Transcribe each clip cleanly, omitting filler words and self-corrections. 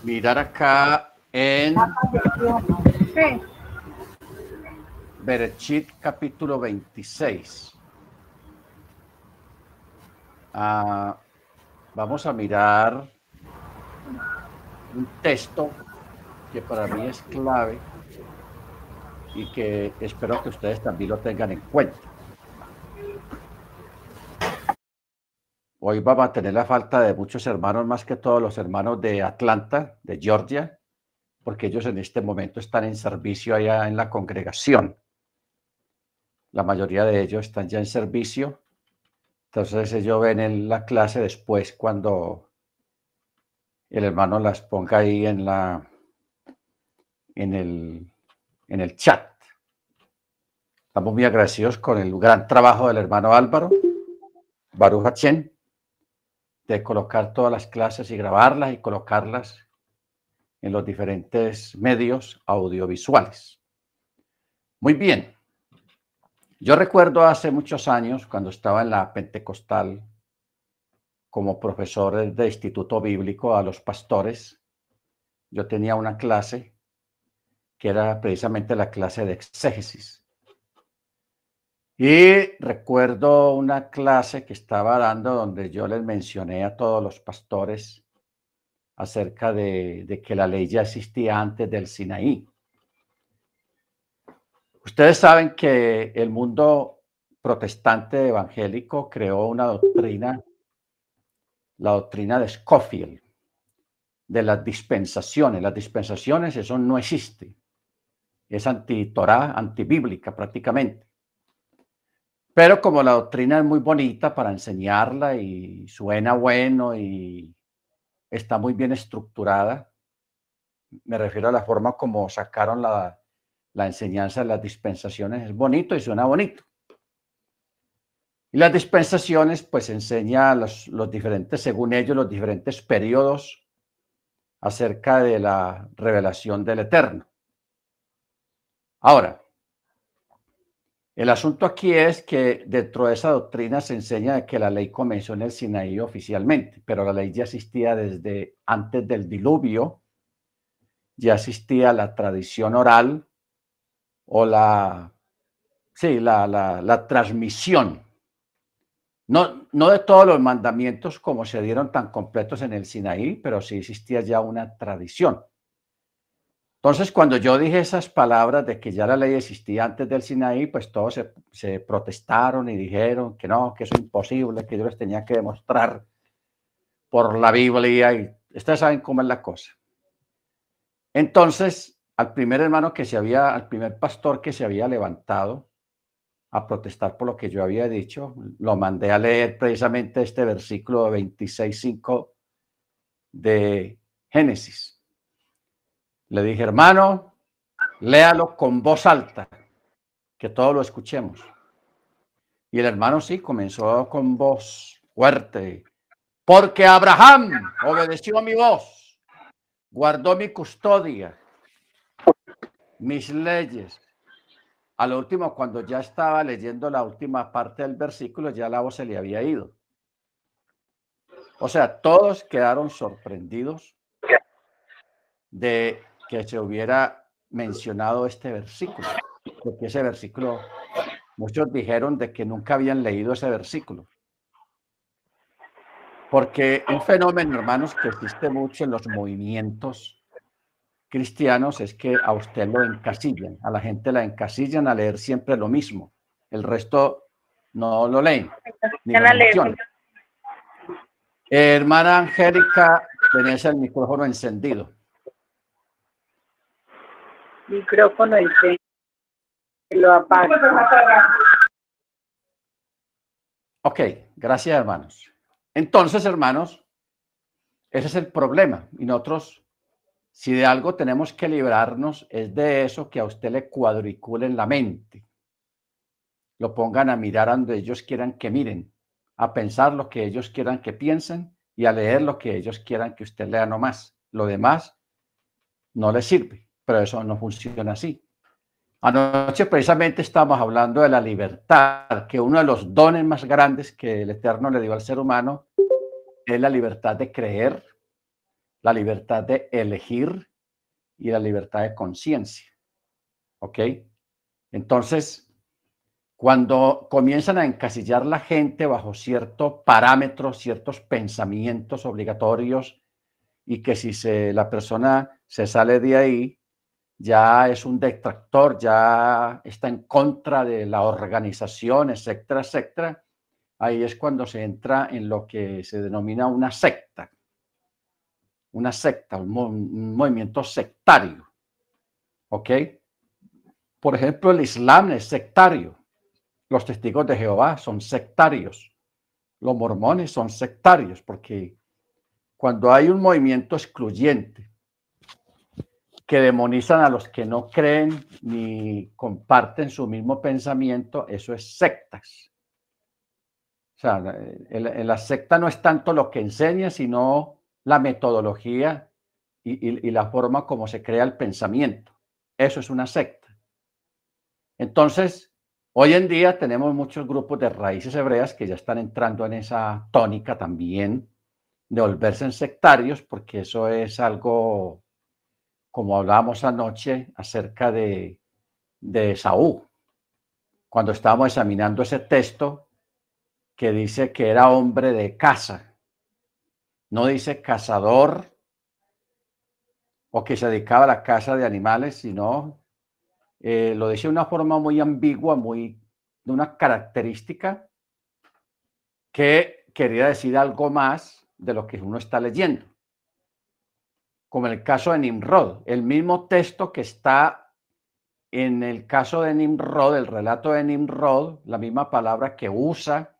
mirar acá en Bereshit capítulo 26. Vamos a mirar un texto que para mí es clave y que espero que ustedes también lo tengan en cuenta. Hoy vamos a tener la falta de muchos hermanos, más que todos los hermanos de Atlanta, de Georgia, porque ellos en este momento están en servicio allá en la congregación. La mayoría de ellos están ya en servicio. Entonces ellos ven en la clase después cuando el hermano las ponga ahí en el chat. Estamos muy agradecidos con el gran trabajo del hermano Álvaro, Baruch Hashem, de colocar todas las clases y grabarlas y colocarlas en los diferentes medios audiovisuales. Muy bien. Yo recuerdo hace muchos años, cuando estaba en la Pentecostal, como profesor de instituto bíblico a los pastores, yo tenía una clase que era precisamente la clase de exégesis. Y recuerdo una clase que estaba dando donde yo les mencioné a todos los pastores acerca de que la ley ya existía antes del Sinaí. Ustedes saben que el mundo protestante evangélico creó una doctrina, la doctrina de Scofield, de las dispensaciones. Las dispensaciones, eso no existe. Es anti-Torá, antibíblica prácticamente. Pero como la doctrina es muy bonita para enseñarla y suena bueno y está muy bien estructurada, me refiero a la forma como sacaron la enseñanza de las dispensaciones, es bonito y suena bonito. Y las dispensaciones pues enseña los diferentes, según ellos, los diferentes periodos acerca de la revelación del Eterno. Ahora, el asunto aquí es que dentro de esa doctrina se enseña que la ley comenzó en el Sinaí oficialmente, pero la ley ya existía desde antes del diluvio, ya existía la tradición oral o la transmisión. No de todos los mandamientos como se dieron tan completos en el Sinaí, pero sí existía ya una tradición. Entonces, cuando yo dije esas palabras de que ya la ley existía antes del Sinaí, pues todos se protestaron y dijeron que no, que eso es imposible, que yo les tenía que demostrar por la Biblia y ustedes saben cómo es la cosa. Entonces, al primer pastor que se había levantado a protestar por lo que yo había dicho, lo mandé a leer precisamente este versículo 26:5 de Génesis. Le dije, hermano, léalo con voz alta, que todos lo escuchemos. Y el hermano sí comenzó con voz fuerte. Porque Abraham obedeció a mi voz, guardó mi custodia, mis leyes. A lo último, cuando ya estaba leyendo la última parte del versículo, ya la voz se le había ido. O sea, todos quedaron sorprendidos de que se hubiera mencionado este versículo, porque ese versículo, muchos dijeron de que nunca habían leído ese versículo. Porque un fenómeno, hermanos, que existe mucho en los movimientos cristianos es que a usted lo encasillan, a la gente la encasillan a leer siempre lo mismo. El resto no lo leen, ni lo mencionan. Hermana Angélica, tenés el micrófono encendido. Micrófono encendido. Lo apaga. Ok, gracias, hermanos. Entonces, hermanos, ese es el problema. Y nosotros, si de algo tenemos que librarnos, es de eso que a usted le cuadricule en la mente. Lo pongan a mirar a donde ellos quieran que miren, a pensar lo que ellos quieran que piensen y a leer lo que ellos quieran que usted lea nomás. Lo demás no les sirve, pero eso no funciona así. Anoche precisamente estábamos hablando de la libertad, que uno de los dones más grandes que el Eterno le dio al ser humano es la libertad de creer, la libertad de elegir y la libertad de conciencia. ¿Ok? Entonces, cuando comienzan a encasillar la gente bajo ciertos parámetros, ciertos pensamientos obligatorios, y que si la persona se sale de ahí, ya es un detractor, ya está en contra de la organización, etcétera, etcétera, ahí es cuando se entra en lo que se denomina una secta, un movimiento sectario. ¿Ok? Por ejemplo, el Islam es sectario. Los testigos de Jehová son sectarios. Los mormones son sectarios porque cuando hay un movimiento excluyente que demonizan a los que no creen ni comparten su mismo pensamiento, eso es sectas. O sea, en la secta no es tanto lo que enseña, sino la metodología y la forma como se crea el pensamiento. Eso es una secta. Entonces, hoy en día tenemos muchos grupos de raíces hebreas que ya están entrando en esa tónica también de volverse en sectarios, porque eso es algo, como hablábamos anoche, acerca de Esaú, cuando estábamos examinando ese texto que dice que era hombre de caza, no dice cazador o que se dedicaba a la caza de animales, sino lo dice de una forma muy ambigua, de una característica que quería decir algo más de lo que uno está leyendo. Como en el caso de Nimrod, el mismo texto que está en el caso de Nimrod, el relato de Nimrod, la misma palabra que usa,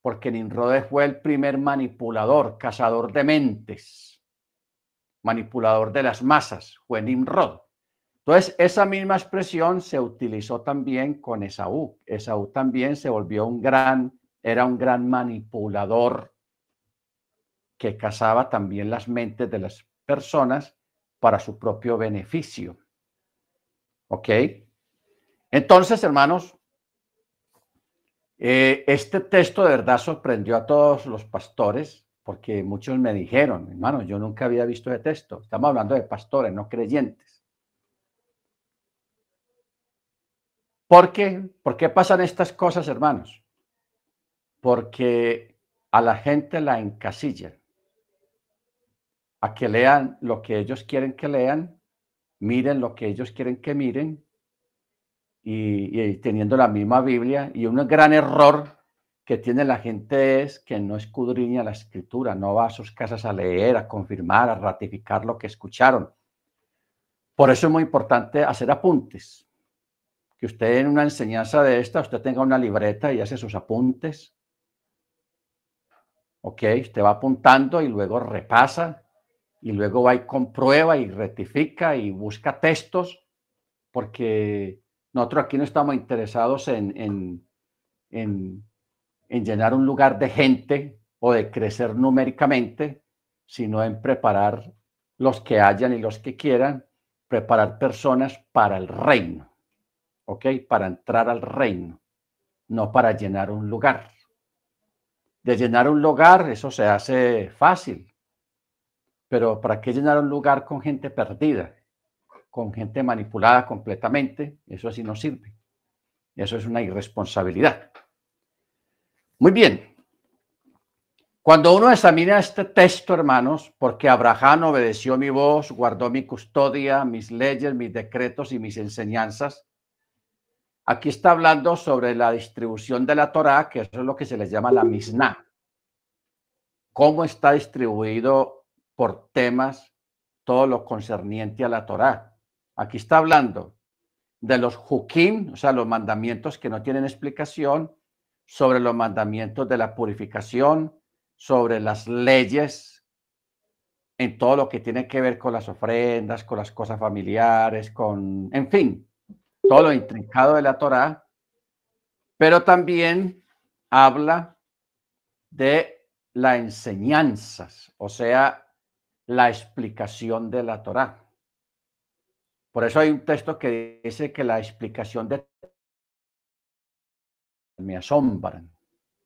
porque Nimrod fue el primer manipulador, cazador de mentes, manipulador de las masas, fue Nimrod. Entonces, esa misma expresión se utilizó también con Esaú. Esaú también se volvió era un gran manipulador que cazaba también las mentes de las personas para su propio beneficio. ¿Ok? Entonces, hermanos, este texto de verdad sorprendió a todos los pastores porque muchos me dijeron, hermano, yo nunca había visto ese texto. Estamos hablando de pastores, no creyentes. ¿Por qué? ¿Por qué pasan estas cosas, hermanos? Porque a la gente la encasillan, a que lean lo que ellos quieren que lean, miren lo que ellos quieren que miren, y teniendo la misma Biblia. Y un gran error que tiene la gente es que no escudriña la escritura, no va a sus casas a leer, a confirmar, a ratificar lo que escucharon. Por eso es muy importante hacer apuntes, que usted en una enseñanza de esta, usted tenga una libreta y hace sus apuntes. Ok, usted va apuntando y luego repasa y luego va y comprueba y rectifica y busca textos, porque nosotros aquí no estamos interesados en llenar un lugar de gente o de crecer numéricamente, sino en preparar los que hayan y los que quieran, preparar personas para el reino, ¿ok? Para entrar al reino, no para llenar un lugar. De llenar un lugar, eso se hace fácil, pero ¿para qué llenar un lugar con gente perdida, con gente manipulada completamente? Eso así no sirve. Eso es una irresponsabilidad. Muy bien. Cuando uno examina este texto, hermanos, porque Abraham obedeció mi voz, guardó mi custodia, mis leyes, mis decretos y mis enseñanzas, aquí está hablando sobre la distribución de la Torá, que eso es lo que se le llama la Misná. Cómo está distribuido por temas todo lo concerniente a la Torá. Aquí está hablando de los hukim, o sea, los mandamientos que no tienen explicación, sobre los mandamientos de la purificación, sobre las leyes, en todo lo que tiene que ver con las ofrendas, con las cosas familiares, en fin, todo lo intrincado de la Torá, pero también habla de las enseñanzas, o sea, la explicación de la Torá. Por eso hay un texto que dice que la explicación de me asombran.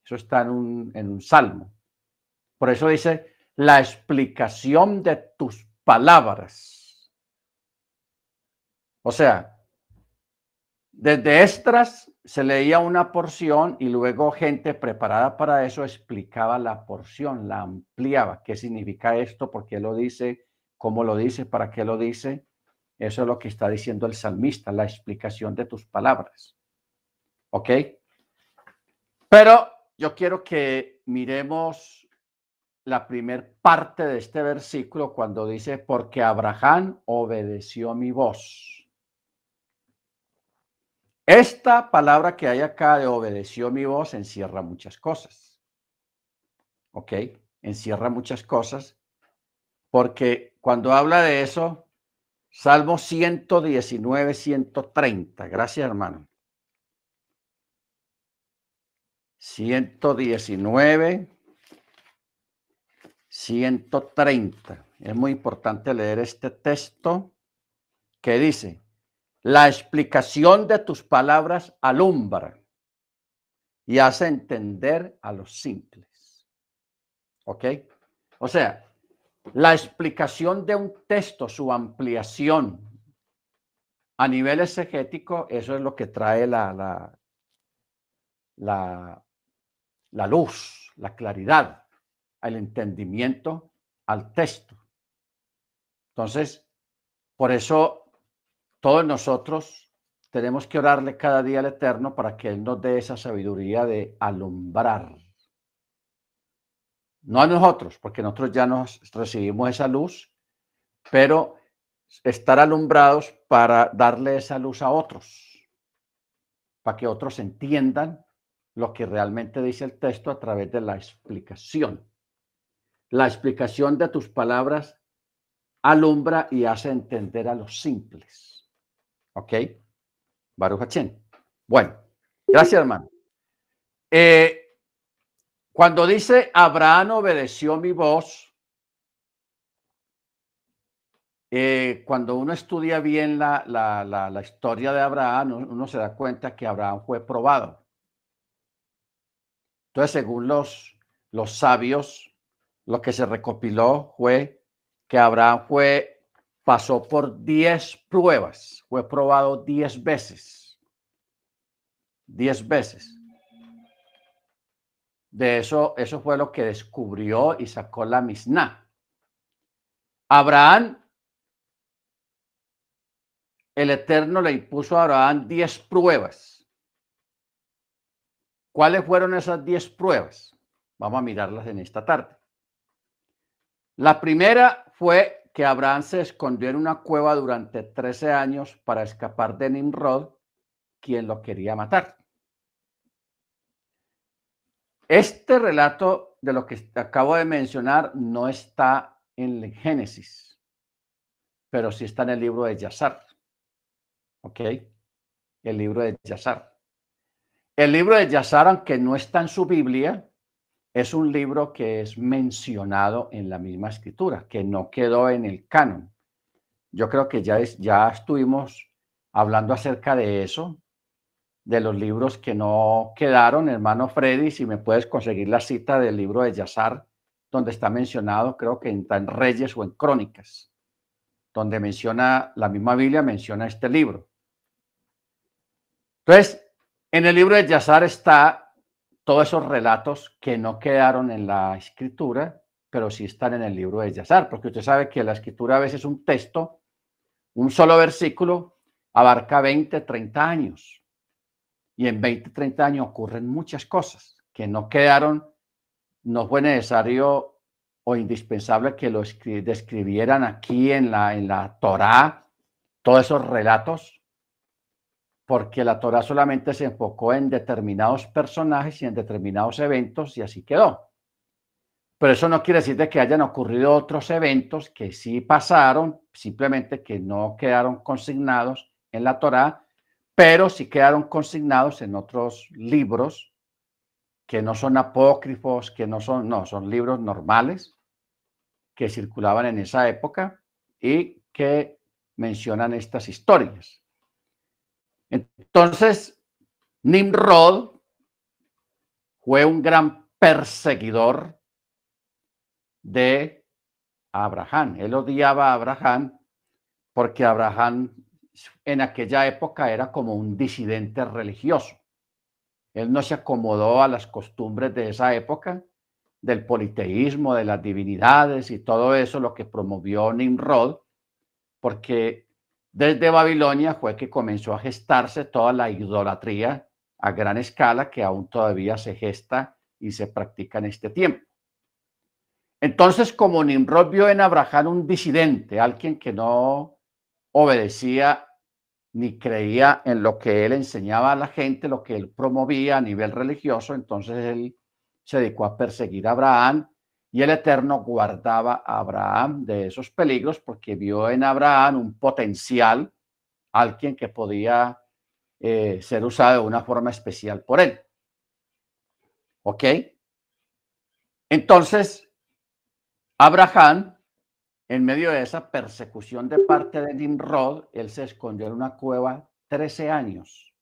Eso está en un salmo. Por eso dice, la explicación de tus palabras. O sea, desde Esdras se leía una porción y luego gente preparada para eso explicaba la porción, la ampliaba. ¿Qué significa esto? ¿Por qué lo dice? ¿Cómo lo dice? ¿Para qué lo dice? Eso es lo que está diciendo el salmista, la explicación de tus palabras. ¿Ok? Pero yo quiero que miremos la primer parte de este versículo cuando dice, porque Abraham obedeció mi voz. Esta palabra que hay acá de obedeció mi voz encierra muchas cosas. ¿Ok? Encierra muchas cosas porque cuando habla de eso, Salmo 119, 130. Gracias, hermano. 119, 130. Es muy importante leer este texto que dice, la explicación de tus palabras alumbra y hace entender a los simples. ¿Ok? O sea, la explicación de un texto, su ampliación a nivel exegético, eso es lo que trae la luz, la claridad, el entendimiento al texto. Entonces, por eso todos nosotros tenemos que orarle cada día al Eterno para que Él nos dé esa sabiduría de alumbrar. No a nosotros, porque nosotros ya nos recibimos esa luz, pero estar alumbrados para darle esa luz a otros, para que otros entiendan lo que realmente dice el texto a través de la explicación. La explicación de tus palabras alumbra y hace entender a los simples. ¿Ok? Baruch Hachén. Bueno, gracias, hermano. Cuando dice Abraham obedeció mi voz, cuando uno estudia bien la historia de Abraham, uno se da cuenta que Abraham fue probado. Entonces, según los sabios, lo que se recopiló fue que Abraham pasó por 10 pruebas, fue probado 10 veces. 10 veces. De eso fue lo que descubrió y sacó la Misná. Abraham, el Eterno le impuso a Abraham 10 pruebas. ¿Cuáles fueron esas 10 pruebas? Vamos a mirarlas en esta tarde. La primera fue que Abraham se escondió en una cueva durante 13 años para escapar de Nimrod, quien lo quería matar. Este relato de lo que acabo de mencionar no está en el Génesis, pero sí está en el libro de Yazar. ¿Ok? El libro de Yazar. El libro de Yazar, aunque no está en su Biblia, es un libro que es mencionado en la misma escritura, que no quedó en el canon. Yo creo que ya estuvimos hablando acerca de eso, de los libros que no quedaron. Hermano Freddy, si me puedes conseguir la cita del libro de Yazar, donde está mencionado, creo que está en Reyes o en Crónicas, donde menciona, la misma Biblia menciona este libro. Entonces, en el libro de Yazar está todos esos relatos que no quedaron en la escritura, pero sí están en el libro de Yazar, porque usted sabe que la escritura a veces un texto, un solo versículo, abarca 20, 30 años. Y en 20, 30 años ocurren muchas cosas que no quedaron, no fue necesario o indispensable que lo describieran aquí en la Torá, todos esos relatos, porque la Torá solamente se enfocó en determinados personajes y en determinados eventos y así quedó. Pero eso no quiere decir de que hayan ocurrido otros eventos que sí pasaron, simplemente que no quedaron consignados en la Torá, pero sí quedaron consignados en otros libros que no son apócrifos, que no, son libros normales que circulaban en esa época y que mencionan estas historias. Entonces, Nimrod fue un gran perseguidor de Abraham. Él odiaba a Abraham porque Abraham en aquella época era como un disidente religioso. Él no se acomodó a las costumbres de esa época, del politeísmo, de las divinidades y todo eso, lo que promovió Nimrod, porque desde Babilonia fue que comenzó a gestarse toda la idolatría a gran escala que aún todavía se gesta y se practica en este tiempo. Entonces, como Nimrod vio en Abraham un disidente, alguien que no obedecía ni creía en lo que él enseñaba a la gente, lo que él promovía a nivel religioso, entonces él se dedicó a perseguir a Abraham y el Eterno guardaba a Abraham de esos peligros porque vio en Abraham un potencial, alguien que podía ser usado de una forma especial por él. ¿Ok? Entonces, Abraham, en medio de esa persecución de parte de Nimrod, él se escondió en una cueva 13 años,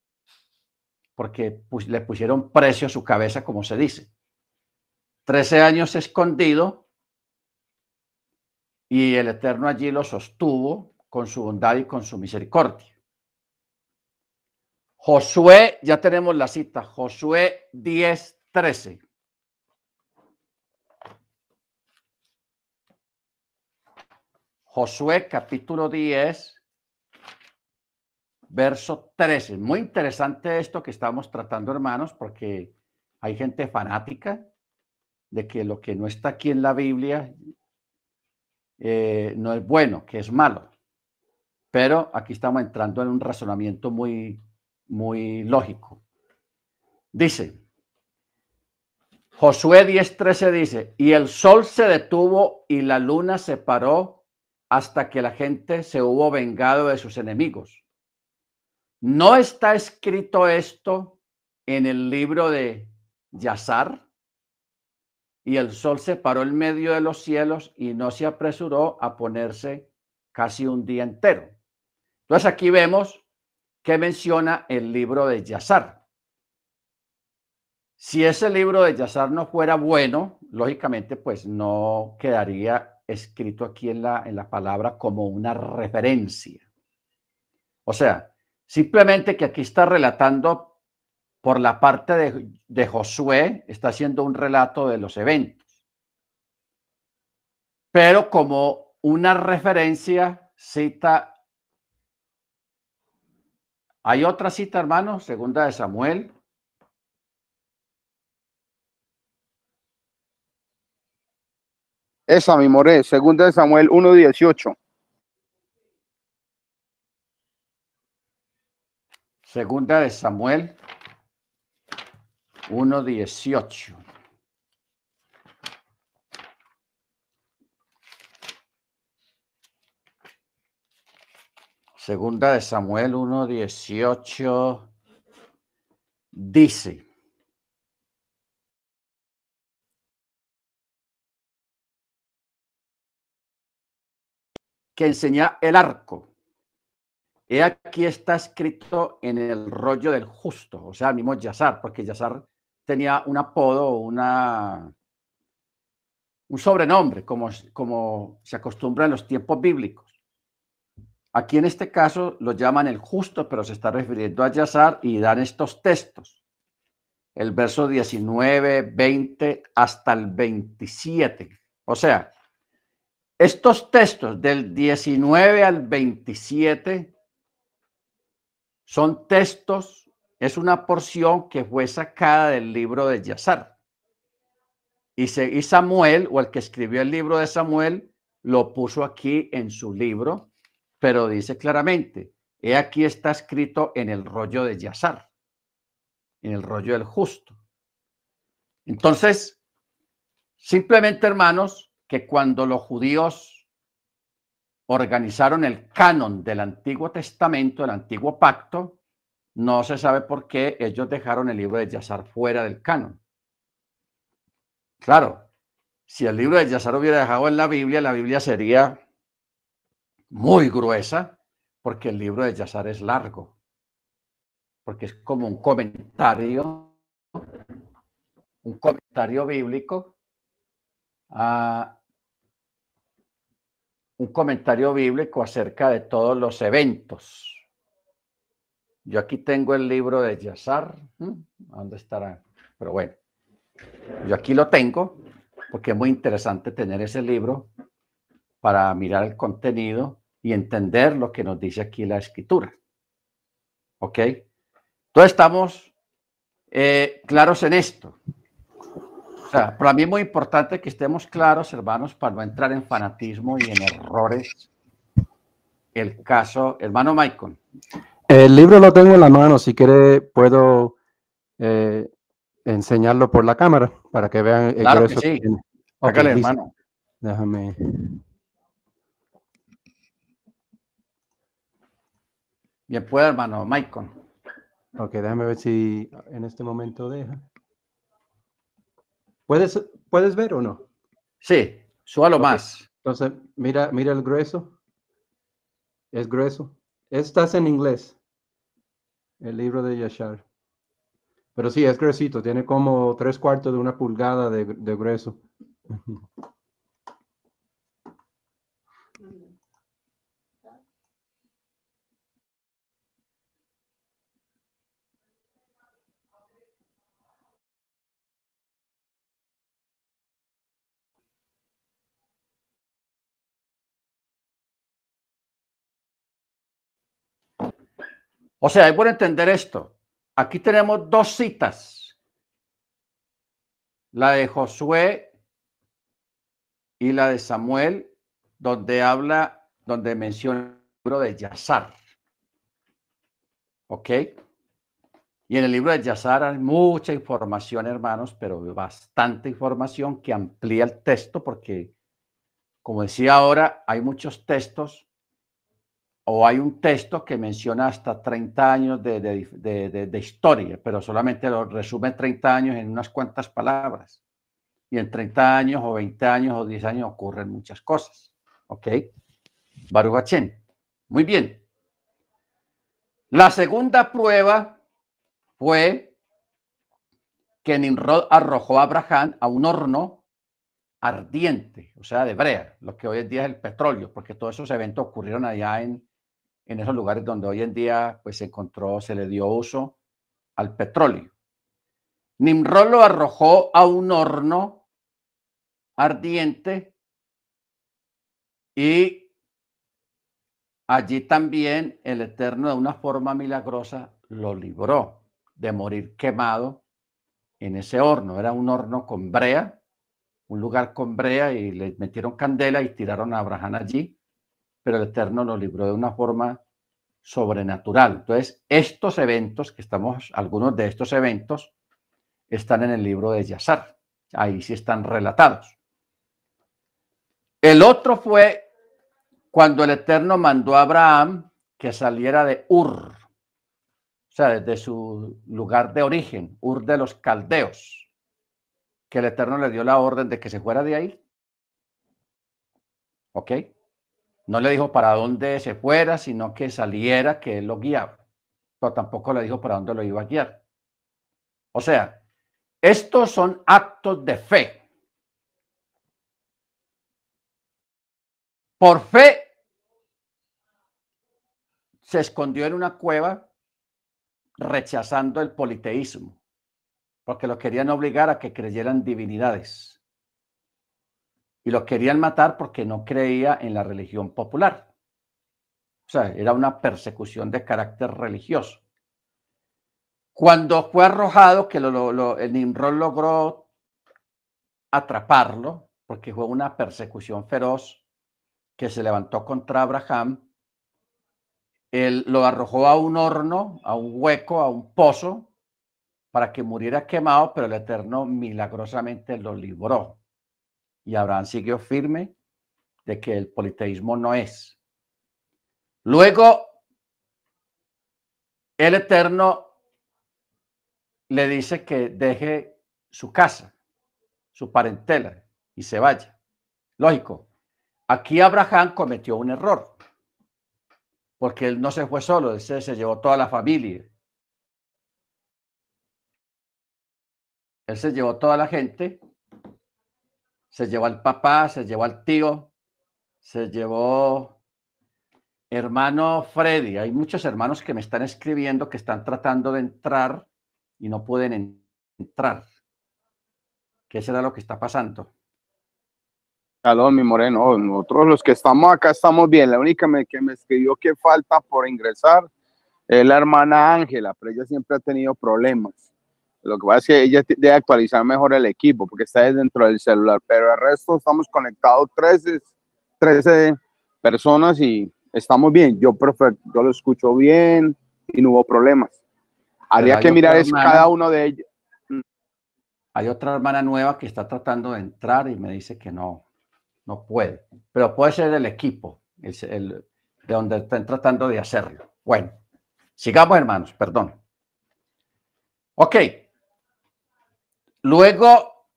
porque le pusieron precio a su cabeza, como se dice. 13 años escondido, y el Eterno allí lo sostuvo con su bondad y con su misericordia. Josué, ya tenemos la cita, Josué 10:13. Josué capítulo 10, verso 13. Muy interesante esto que estamos tratando, hermanos, porque hay gente fanática de que lo que no está aquí en la Biblia no es bueno, que es malo. Pero aquí estamos entrando en un razonamiento muy lógico. Dice, Josué 10:13 dice, y el sol se detuvo y la luna se paró hasta que la gente se hubo vengado de sus enemigos. ¿No está escrito esto en el libro de Yazar? Y el sol se paró en medio de los cielos y no se apresuró a ponerse casi un día entero. Entonces aquí vemos que menciona el libro de Yazar. Si ese libro de Yazar no fuera bueno, lógicamente pues no quedaría escrito aquí en la palabra como una referencia. O sea, simplemente que aquí está relatando por la parte de Josué, está haciendo un relato de los eventos. Pero como una referencia cita, hay otra cita, hermano, segunda de Samuel. Esa mi more, segunda de Samuel 1:18. Segunda de Samuel 1:18. Segunda de Samuel 1:18 dice, que enseña el arco. He aquí está escrito en el rollo del justo, o sea, el mismo Yazar, porque Yazar tenía un apodo, un sobrenombre, como se acostumbra en los tiempos bíblicos. Aquí en este caso lo llaman el justo, pero se está refiriendo a Yazar y dan estos textos. El verso 19, 20 hasta el 27. O sea, estos textos del 19 al 27 son textos, es una porción que fue sacada del libro de Yazar. Y Samuel, o el que escribió el libro de Samuel, lo puso aquí en su libro, pero dice claramente, he aquí está escrito en el rollo de Yazar, en el rollo del justo. Entonces, simplemente, hermanos, que cuando los judíos organizaron el canon del Antiguo Testamento, el Antiguo Pacto, no se sabe por qué ellos dejaron el libro de Yazar fuera del canon. Claro, si el libro de Yazar hubiera dejado en la Biblia sería muy gruesa, porque el libro de Yazar es largo, porque es como un comentario bíblico un comentario bíblico acerca de todos los eventos. Yo aquí tengo el libro de Yazar. ¿Dónde estará? Pero bueno, yo aquí lo tengo porque es muy interesante tener ese libro para mirar el contenido y entender lo que nos dice aquí la escritura. ¿Ok? Entonces estamos claros en esto. O sea, para mí es muy importante que estemos claros, hermanos, para no entrar en fanatismo y en errores. El caso, hermano Michael. El libro lo tengo en la mano, si quiere puedo enseñarlo por la cámara para que vean el Claro que grueso sí. que tiene. Hágale, listo. hermano. Déjame. Bien, puede, hermano Michael. Ok, déjame ver si en este momento deja. ¿Puedes ver o no? Sí, súbalo Okay. más. Entonces, mira el grueso. Es grueso. Estás en inglés. El libro de Yashar. Pero sí, es gruesito. Tiene como 3/4 de una pulgada de grueso. O sea, es bueno entender esto. Aquí tenemos dos citas. La de Josué y la de Samuel, donde menciona el libro de Yazar. ¿Ok? Y en el libro de Yazar hay mucha información, hermanos, pero bastante información que amplía el texto porque, como decía ahora, hay muchos textos o hay un texto que menciona hasta 30 años de historia, pero solamente lo resume 30 años en unas cuantas palabras. Y en 30 años o 20 años o 10 años ocurren muchas cosas. ¿Ok? Baruch Hachén. Muy bien. La segunda prueba fue que Nimrod arrojó a Abraham a un horno ardiente, o sea, de brea, lo que hoy en día es el petróleo, porque todos esos eventos ocurrieron allá en esos lugares donde hoy en día pues se le dio uso al petróleo. Nimrod lo arrojó a un horno ardiente y allí también el Eterno de una forma milagrosa lo libró de morir quemado en ese horno. Era un horno con brea, un lugar con brea y le metieron candela y tiraron a Abraham allí, pero el Eterno lo libró de una forma sobrenatural. Entonces, estos eventos, algunos de estos eventos están en el libro de Yazar. Ahí sí están relatados. El otro fue cuando el Eterno mandó a Abraham que saliera de Ur, o sea, desde su lugar de origen, Ur de los Caldeos, que el Eterno le dio la orden de que se fuera de ahí. ¿Ok? No le dijo para dónde se fuera, sino que saliera, que él lo guiaba. Pero tampoco le dijo para dónde lo iba a guiar. O sea, estos son actos de fe. Por fe se escondió en una cueva rechazando el politeísmo, porque lo querían obligar a que creyeran divinidades. Y lo querían matar porque no creía en la religión popular. O sea, era una persecución de carácter religioso. Cuando fue arrojado, que el Nimrod logró atraparlo, porque fue una persecución feroz que se levantó contra Abraham, él lo arrojó a un horno, a un hueco, a un pozo, para que muriera quemado, pero el Eterno milagrosamente lo libró. Y Abraham siguió firme de que el politeísmo no es. Luego, el Eterno le dice que deje su casa, su parentela, y se vaya. Lógico, aquí Abraham cometió un error, porque él no se fue solo, él se llevó toda la familia. Él se llevó toda la gente, se llevó al papá, se llevó al tío, Se llevó hermano Freddy. Hay muchos hermanos que me están escribiendo que están tratando de entrar y no pueden entrar. ¿Qué será lo que está pasando? Aló, mi moreno. Nosotros los que estamos acá estamos bien. La única que me escribió que falta por ingresar es la hermana Ángela, pero ella siempre ha tenido problemas. Lo que pasa es que ella debe actualizar mejor el equipo porque está dentro del celular, pero el resto estamos conectados 13 personas y estamos bien. Yo lo escucho bien y no hubo problemas. Habría que mirar es cada uno de ellos. Hay otra hermana nueva que está tratando de entrar y me dice que no puede, pero puede ser el equipo, de donde están tratando de hacerlo. Bueno, sigamos, hermanos, perdón. Ok. Luego,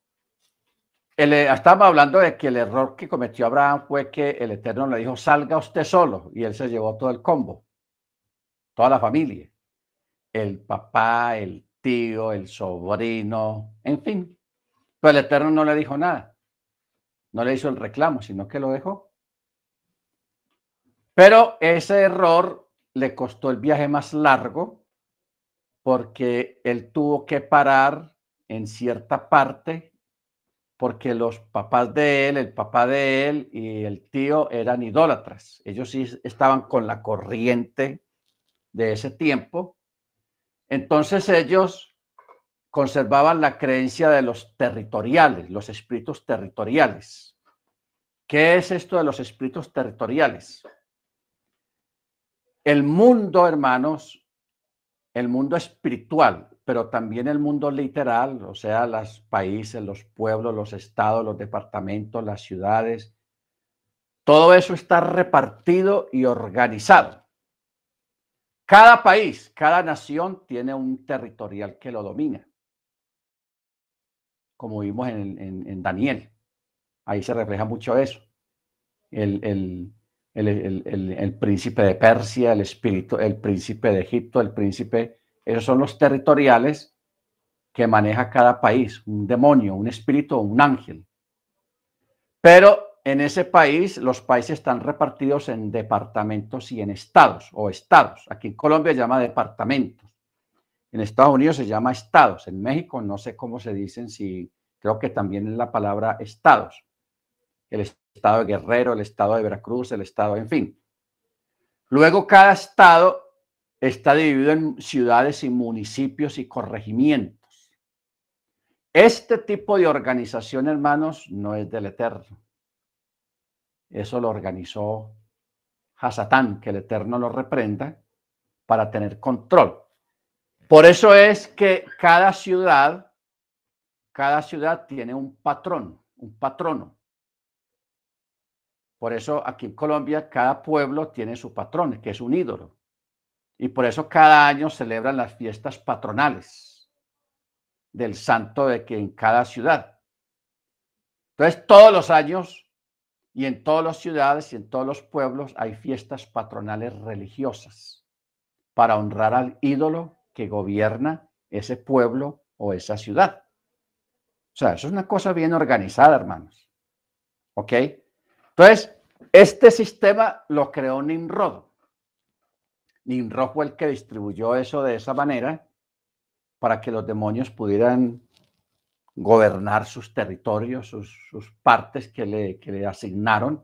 estábamos hablando de que el error que cometió Abraham fue que el Eterno le dijo, salga usted solo, y él se llevó todo el combo, toda la familia, el papá, el tío, el sobrino, en fin. Pero el Eterno no le dijo nada, no le hizo el reclamo, sino que lo dejó. Pero ese error le costó el viaje más largo porque él tuvo que parar en cierta parte porque los papás de él, el papá de él y el tío eran idólatras. Ellos sí estaban con la corriente de ese tiempo. Entonces ellos conservaban la creencia de los territoriales, los espíritus territoriales. ¿Qué es esto de los espíritus territoriales? El mundo, hermanos, el mundo espiritual, pero también el mundo literal, o sea, los países, los pueblos, los estados, los departamentos, las ciudades, todo eso está repartido y organizado. Cada país, cada nación tiene un territorial que lo domina, como vimos en Daniel. Ahí se refleja mucho eso. El príncipe de Persia, el príncipe de Egipto, esos son los territoriales que maneja cada país, un demonio, un espíritu o un ángel. Pero en ese país, los países están repartidos en departamentos y en estados o estados. Aquí en Colombia se llama departamentos. En Estados Unidos se llama estados. En México no sé cómo se dicen, creo que también es la palabra estados. El estado de Guerrero, el estado de Veracruz, el estado, en fin. Luego cada estado está dividido en ciudades y municipios y corregimientos. Este tipo de organización, hermanos, no es del Eterno. Eso lo organizó Hasatán, que el Eterno lo reprenda, para tener control. Por eso es que cada ciudad tiene un patrón, un patrono. Por eso aquí en Colombia cada pueblo tiene su patrón, que es un ídolo. Y por eso cada año celebran las fiestas patronales del santo de que en cada ciudad. Entonces todos los años y en todas las ciudades y en todos los pueblos hay fiestas patronales religiosas para honrar al ídolo que gobierna ese pueblo o esa ciudad. O sea, eso es una cosa bien organizada, hermanos. ¿Ok? Entonces, este sistema lo creó Nimrod. Nimrod fue el que distribuyó eso de esa manera para que los demonios pudieran gobernar sus territorios, sus partes que le asignaron.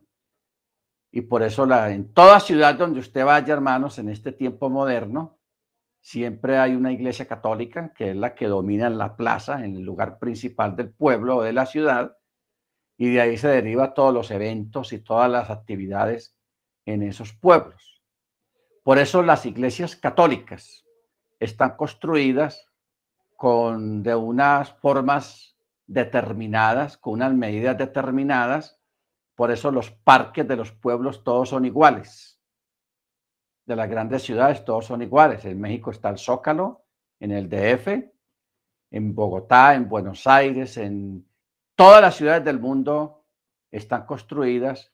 Y por eso en toda ciudad donde usted vaya, hermanos, en este tiempo moderno, siempre hay una iglesia católica que es la que domina en la plaza, en el lugar principal del pueblo o de la ciudad, y de ahí se derivan todos los eventos y todas las actividades en esos pueblos. Por eso las iglesias católicas están construidas de unas formas determinadas, con unas medidas determinadas. Por eso los parques de los pueblos todos son iguales. De las grandes ciudades todos son iguales. En México está el Zócalo, en el DF, en Bogotá, en Buenos Aires, en todas las ciudades del mundo están construidas,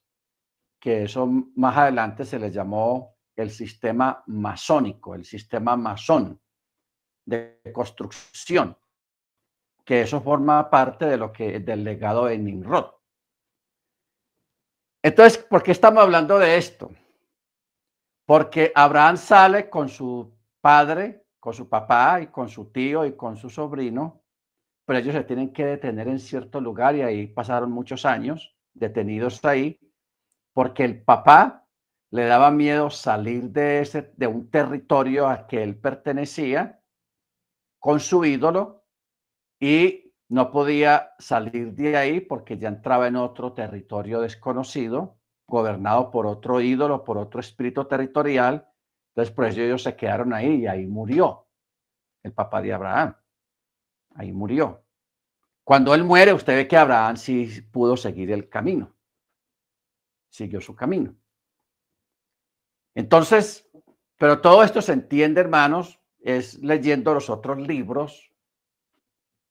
que eso más adelante se les llamó el sistema masónico, el sistema masón de construcción, que eso forma parte de del legado de Nimrod. Entonces, ¿por qué estamos hablando de esto? Porque Abraham sale con su padre, con su papá y con su tío y con su sobrino, pero ellos se tienen que detener en cierto lugar y ahí pasaron muchos años detenidos ahí, porque el papá le daba miedo salir de un territorio a que él pertenecía con su ídolo y no podía salir de ahí porque ya entraba en otro territorio desconocido, gobernado por otro ídolo, por otro espíritu territorial. Entonces, por eso ellos se quedaron ahí y ahí murió el papá de Abraham. Ahí murió. Cuando él muere, usted ve que Abraham sí pudo seguir el camino. Siguió su camino. Entonces, pero todo esto se entiende, hermanos, es leyendo los otros libros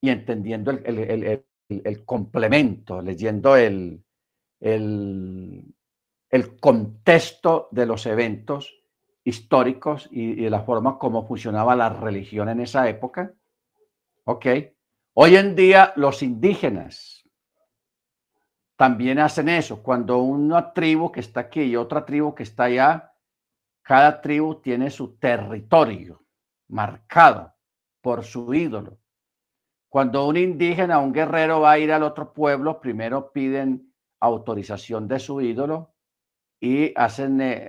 y entendiendo el complemento, leyendo el contexto de los eventos históricos y de la forma como funcionaba la religión en esa época. ¿Ok? Hoy en día los indígenas también hacen eso. Cuando una tribu que está aquí y otra tribu que está allá, cada tribu tiene su territorio marcado por su ídolo. Cuando un indígena, un guerrero va a ir al otro pueblo, primero piden autorización de su ídolo y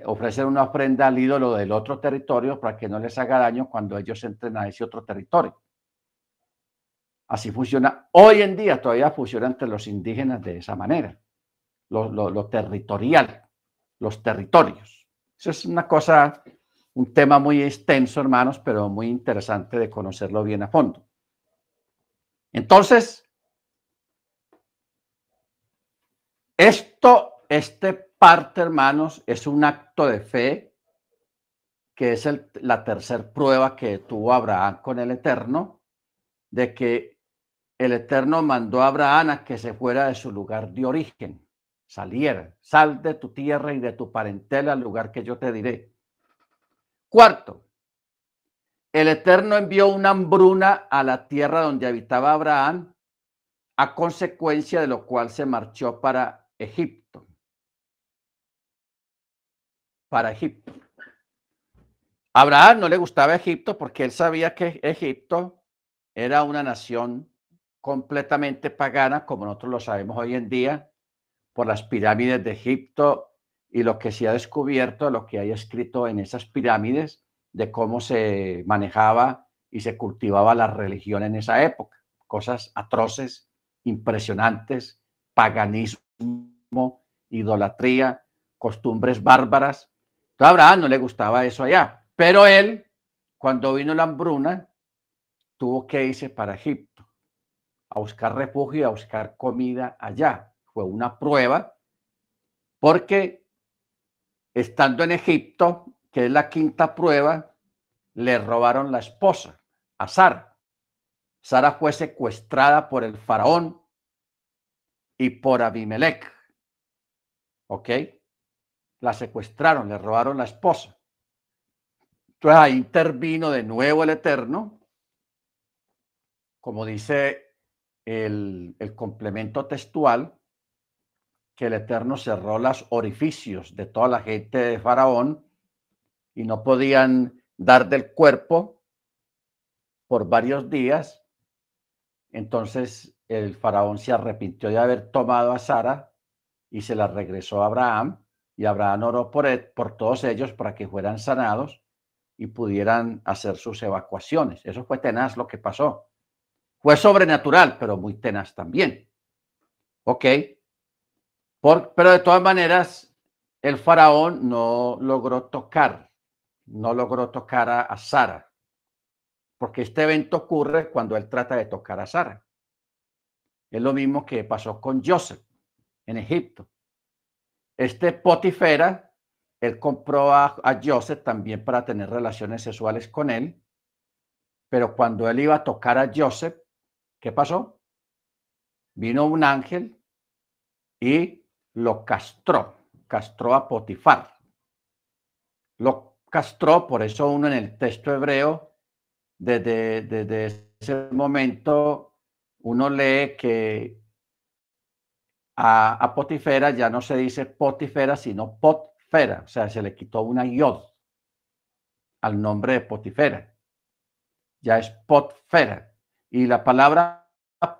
ofrecen una ofrenda al ídolo del otro territorio para que no les haga daño cuando ellos entren a ese otro territorio. Así funciona. Hoy en día todavía funciona entre los indígenas de esa manera. Lo territorial, los territorios. Eso es una cosa, un tema muy extenso, hermanos, pero muy interesante de conocerlo bien a fondo. Entonces, este parte, hermanos, es un acto de fe, que es la tercera prueba que tuvo Abraham con el Eterno, de que el Eterno mandó a Abraham a que se fuera de su lugar de origen, saliera, sal de tu tierra y de tu parentela al lugar que yo te diré. Cuarto, el Eterno envió una hambruna a la tierra donde habitaba Abraham, a consecuencia de lo cual se marchó para Egipto. Para Egipto. A Abraham no le gustaba Egipto porque él sabía que Egipto era una nación completamente pagana, como nosotros lo sabemos hoy en día, por las pirámides de Egipto y lo que se ha descubierto, lo que hay escrito en esas pirámides, de cómo se manejaba y se cultivaba la religión en esa época. Cosas atroces, impresionantes, paganismo, idolatría, costumbres bárbaras. Entonces, a Abraham no le gustaba eso allá, pero él, cuando vino la hambruna, tuvo que irse para Egipto a buscar refugio y a buscar comida allá. Fue una prueba porque estando en Egipto, que es la quinta prueba, le robaron la esposa a Sara. Sara fue secuestrada por el faraón y por Abimelech. ¿Ok? La secuestraron, le robaron la esposa. Entonces ahí intervino de nuevo el Eterno, como dice el complemento textual, que el Eterno cerró los orificios de toda la gente de Faraón y no podían dar del cuerpo por varios días. Entonces el Faraón se arrepintió de haber tomado a Sara y se la regresó a Abraham, y Abraham oró por todos ellos para que fueran sanados y pudieran hacer sus evacuaciones. Eso fue tenaz lo que pasó. Fue sobrenatural, pero muy tenaz también. ¿Ok? Pero de todas maneras, el faraón no logró tocar a Sara, porque este evento ocurre cuando él trata de tocar a Sara. Es lo mismo que pasó con Joseph en Egipto. Potifera, él compró a Joseph también para tener relaciones sexuales con él, pero cuando él iba a tocar a Joseph, ¿qué pasó? Vino un ángel y lo castró a Potifar. Lo castró, por eso uno en el texto hebreo, desde ese momento, uno lee que a Potifera ya no se dice Potifera, sino Potfera, o sea, se le quitó una yod al nombre de Potifera. Ya es Potfera. Y la palabra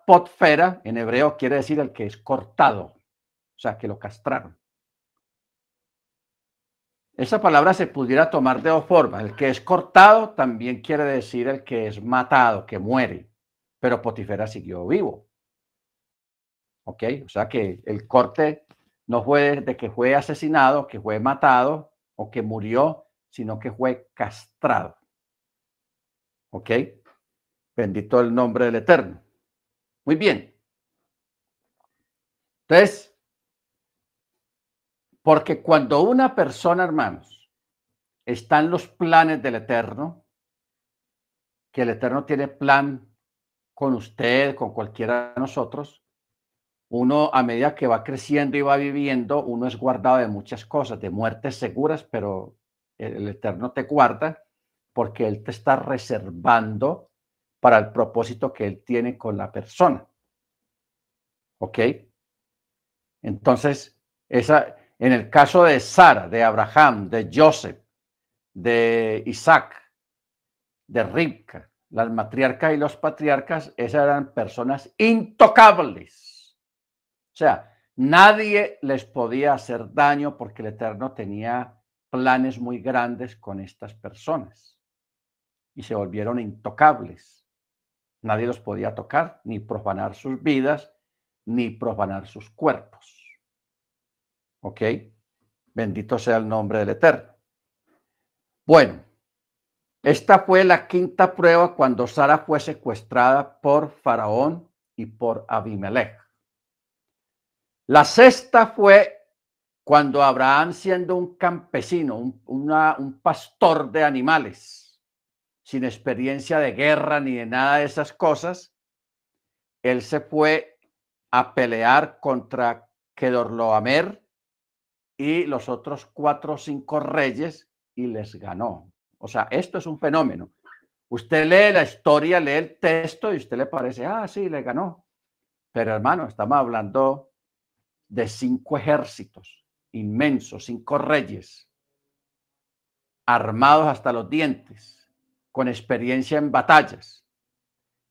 Potfera en hebreo quiere decir el que es cortado, o sea, que lo castraron. Esa palabra se pudiera tomar de dos formas. El que es cortado también quiere decir el que es matado, que muere, pero Potifera siguió vivo. ¿Ok? O sea que el corte no fue de que fue asesinado, que fue matado o que murió, sino que fue castrado. ¿Ok? Bendito el nombre del Eterno. Muy bien. Entonces, porque cuando una persona, hermanos, está en los planes del Eterno, que el Eterno tiene plan con usted, con cualquiera de nosotros, uno a medida que va creciendo y va viviendo, uno es guardado de muchas cosas, de muertes seguras, pero el Eterno te guarda porque Él te está reservando para el propósito que Él tiene con la persona. ¿Ok? Entonces, en el caso de Sara, de Abraham, de Joseph, de Isaac, de Ribca, las matriarcas y los patriarcas, esas eran personas intocables. O sea, nadie les podía hacer daño porque el Eterno tenía planes muy grandes con estas personas y se volvieron intocables. Nadie los podía tocar, ni profanar sus vidas, ni profanar sus cuerpos. ¿Ok? Bendito sea el nombre del Eterno. Bueno, esta fue la quinta prueba cuando Sara fue secuestrada por Faraón y por Abimelech. La sexta fue cuando Abraham, siendo un campesino, un pastor de animales, sin experiencia de guerra ni de nada de esas cosas, él se fue a pelear contra Kedorlaomer y los otros 4 o 5 reyes y les ganó. O sea, esto es un fenómeno. Usted lee la historia, lee el texto y a usted le parece, ah, sí, le ganó. Pero hermano, estamos hablando de 5 ejércitos inmensos, 5 reyes, armados hasta los dientes, con experiencia en batallas.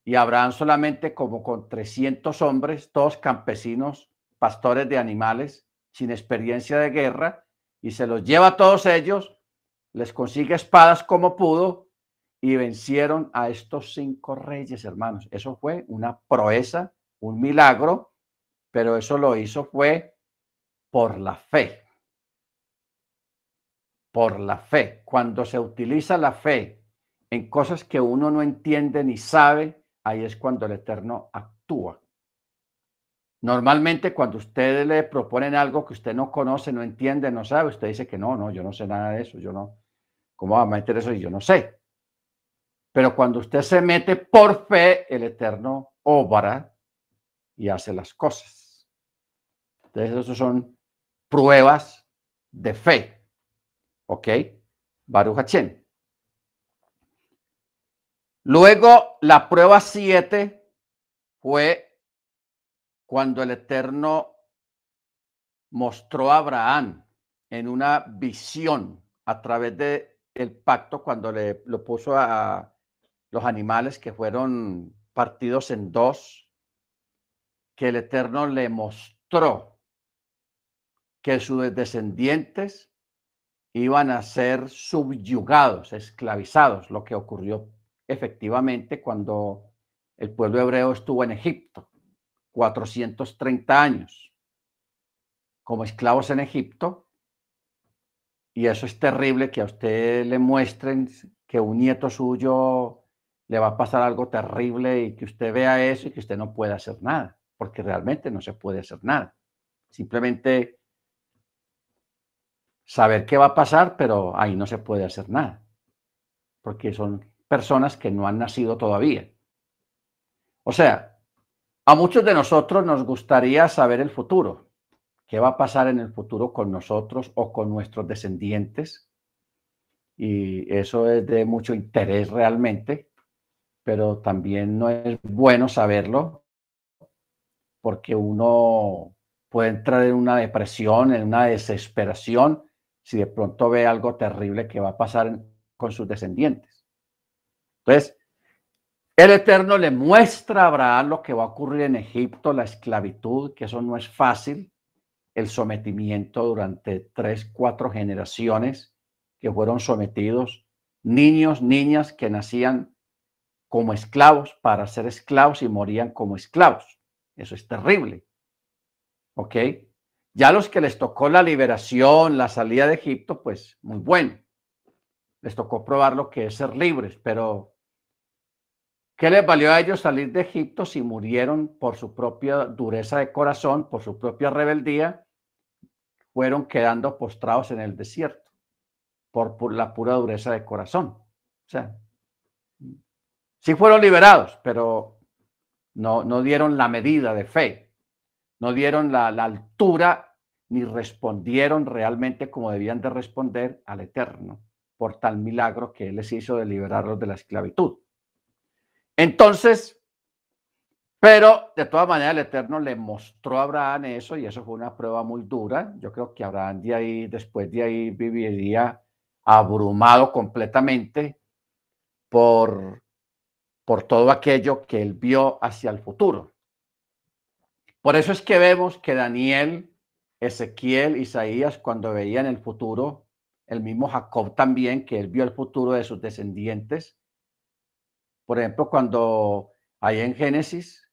Y Abraham solamente como con 300 hombres, todos campesinos, pastores de animales, sin experiencia de guerra, y se los lleva a todos ellos, les consigue espadas como pudo, y vencieron a estos 5 reyes, hermanos. Eso fue una proeza, un milagro, pero eso lo hizo fue por la fe. Por la fe. Cuando se utiliza la fe en cosas que uno no entiende ni sabe, ahí es cuando el Eterno actúa. Normalmente cuando usted le proponen algo que usted no conoce, no entiende, no sabe, usted dice que no, yo no sé nada de eso, yo no, ¿cómo va a meter eso? Y yo no sé. Pero cuando usted se mete por fe, el Eterno obra y hace las cosas. Entonces, eso son pruebas de fe. ¿Ok? Baruch Hashem. Luego, la prueba 7 fue cuando el Eterno mostró a Abraham en una visión a través del pacto cuando lo puso a los animales que fueron partidos en 2, que el Eterno le mostró que sus descendientes iban a ser subyugados, esclavizados, lo que ocurrió efectivamente cuando el pueblo hebreo estuvo en Egipto, 430 años como esclavos en Egipto, y eso es terrible que a usted le muestren que un nieto suyo le va a pasar algo terrible y que usted vea eso y que usted no pueda hacer nada, porque realmente no se puede hacer nada. Simplemente saber qué va a pasar, pero ahí no se puede hacer nada, porque son personas que no han nacido todavía. O sea, a muchos de nosotros nos gustaría saber el futuro, qué va a pasar en el futuro con nosotros o con nuestros descendientes, y eso es de mucho interés realmente, pero también no es bueno saberlo porque uno puede entrar en una depresión, en una desesperación, si de pronto ve algo terrible que va a pasar con sus descendientes. Entonces, el Eterno le muestra a Abraham lo que va a ocurrir en Egipto, la esclavitud, que eso no es fácil, el sometimiento durante 3, 4 generaciones que fueron sometidos, niños, niñas que nacían como esclavos para ser esclavos y morían como esclavos. Eso es terrible. ¿Ok? Ya los que les tocó la liberación, la salida de Egipto, pues muy bueno. Les tocó probar lo que es ser libres, pero ¿qué les valió a ellos salir de Egipto si murieron por su propia dureza de corazón, por su propia rebeldía? Fueron quedando postrados en el desierto por la pura dureza de corazón. O sea, sí fueron liberados, pero no dieron la medida de fe, no dieron la altura ni respondieron realmente como debían de responder al Eterno por tal milagro que Él les hizo de liberarlos de la esclavitud. Entonces, pero de todas maneras el Eterno le mostró a Abraham eso y eso fue una prueba muy dura. Yo creo que Abraham de ahí, después de ahí viviría abrumado completamente por todo aquello que él vio hacia el futuro. Por eso es que vemos que Daniel, Ezequiel, Isaías, cuando veían el futuro, el mismo Jacob también, que él vio el futuro de sus descendientes. Por ejemplo, cuando ahí en Génesis,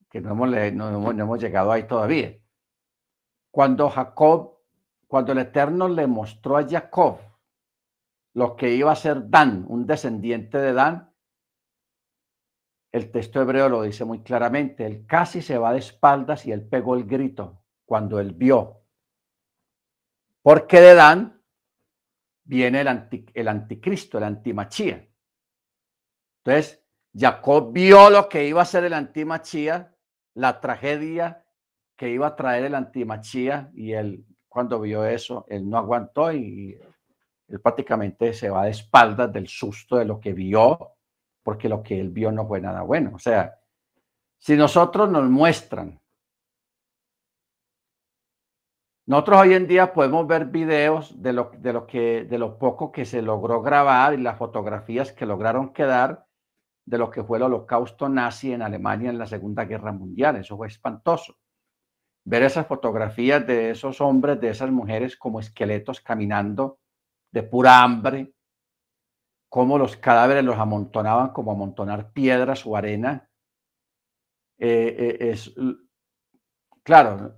que no hemos llegado ahí todavía, cuando el Eterno le mostró a Jacob lo que iba a ser Dan, un descendiente de Dan, el texto hebreo lo dice muy claramente, él casi se va de espaldas y él pegó el grito cuando él vio. Porque de Dan viene el anticristo, el antimachía. Entonces, Jacob vio lo que iba a ser el antimachía, la tragedia que iba a traer el antimachía, y él, cuando vio eso, él no aguantó y él prácticamente se va de espaldas del susto de lo que vio, porque lo que él vio no fue nada bueno. O sea, si nosotros nos muestran, nosotros hoy en día podemos ver videos de lo poco que se logró grabar y las fotografías que lograron quedar de lo que fue el holocausto nazi en Alemania en la Segunda Guerra Mundial. Eso fue espantoso. Ver esas fotografías de esos hombres, de esas mujeres como esqueletos caminando de pura hambre, cómo los cadáveres los amontonaban como amontonar piedras o arena. Claro,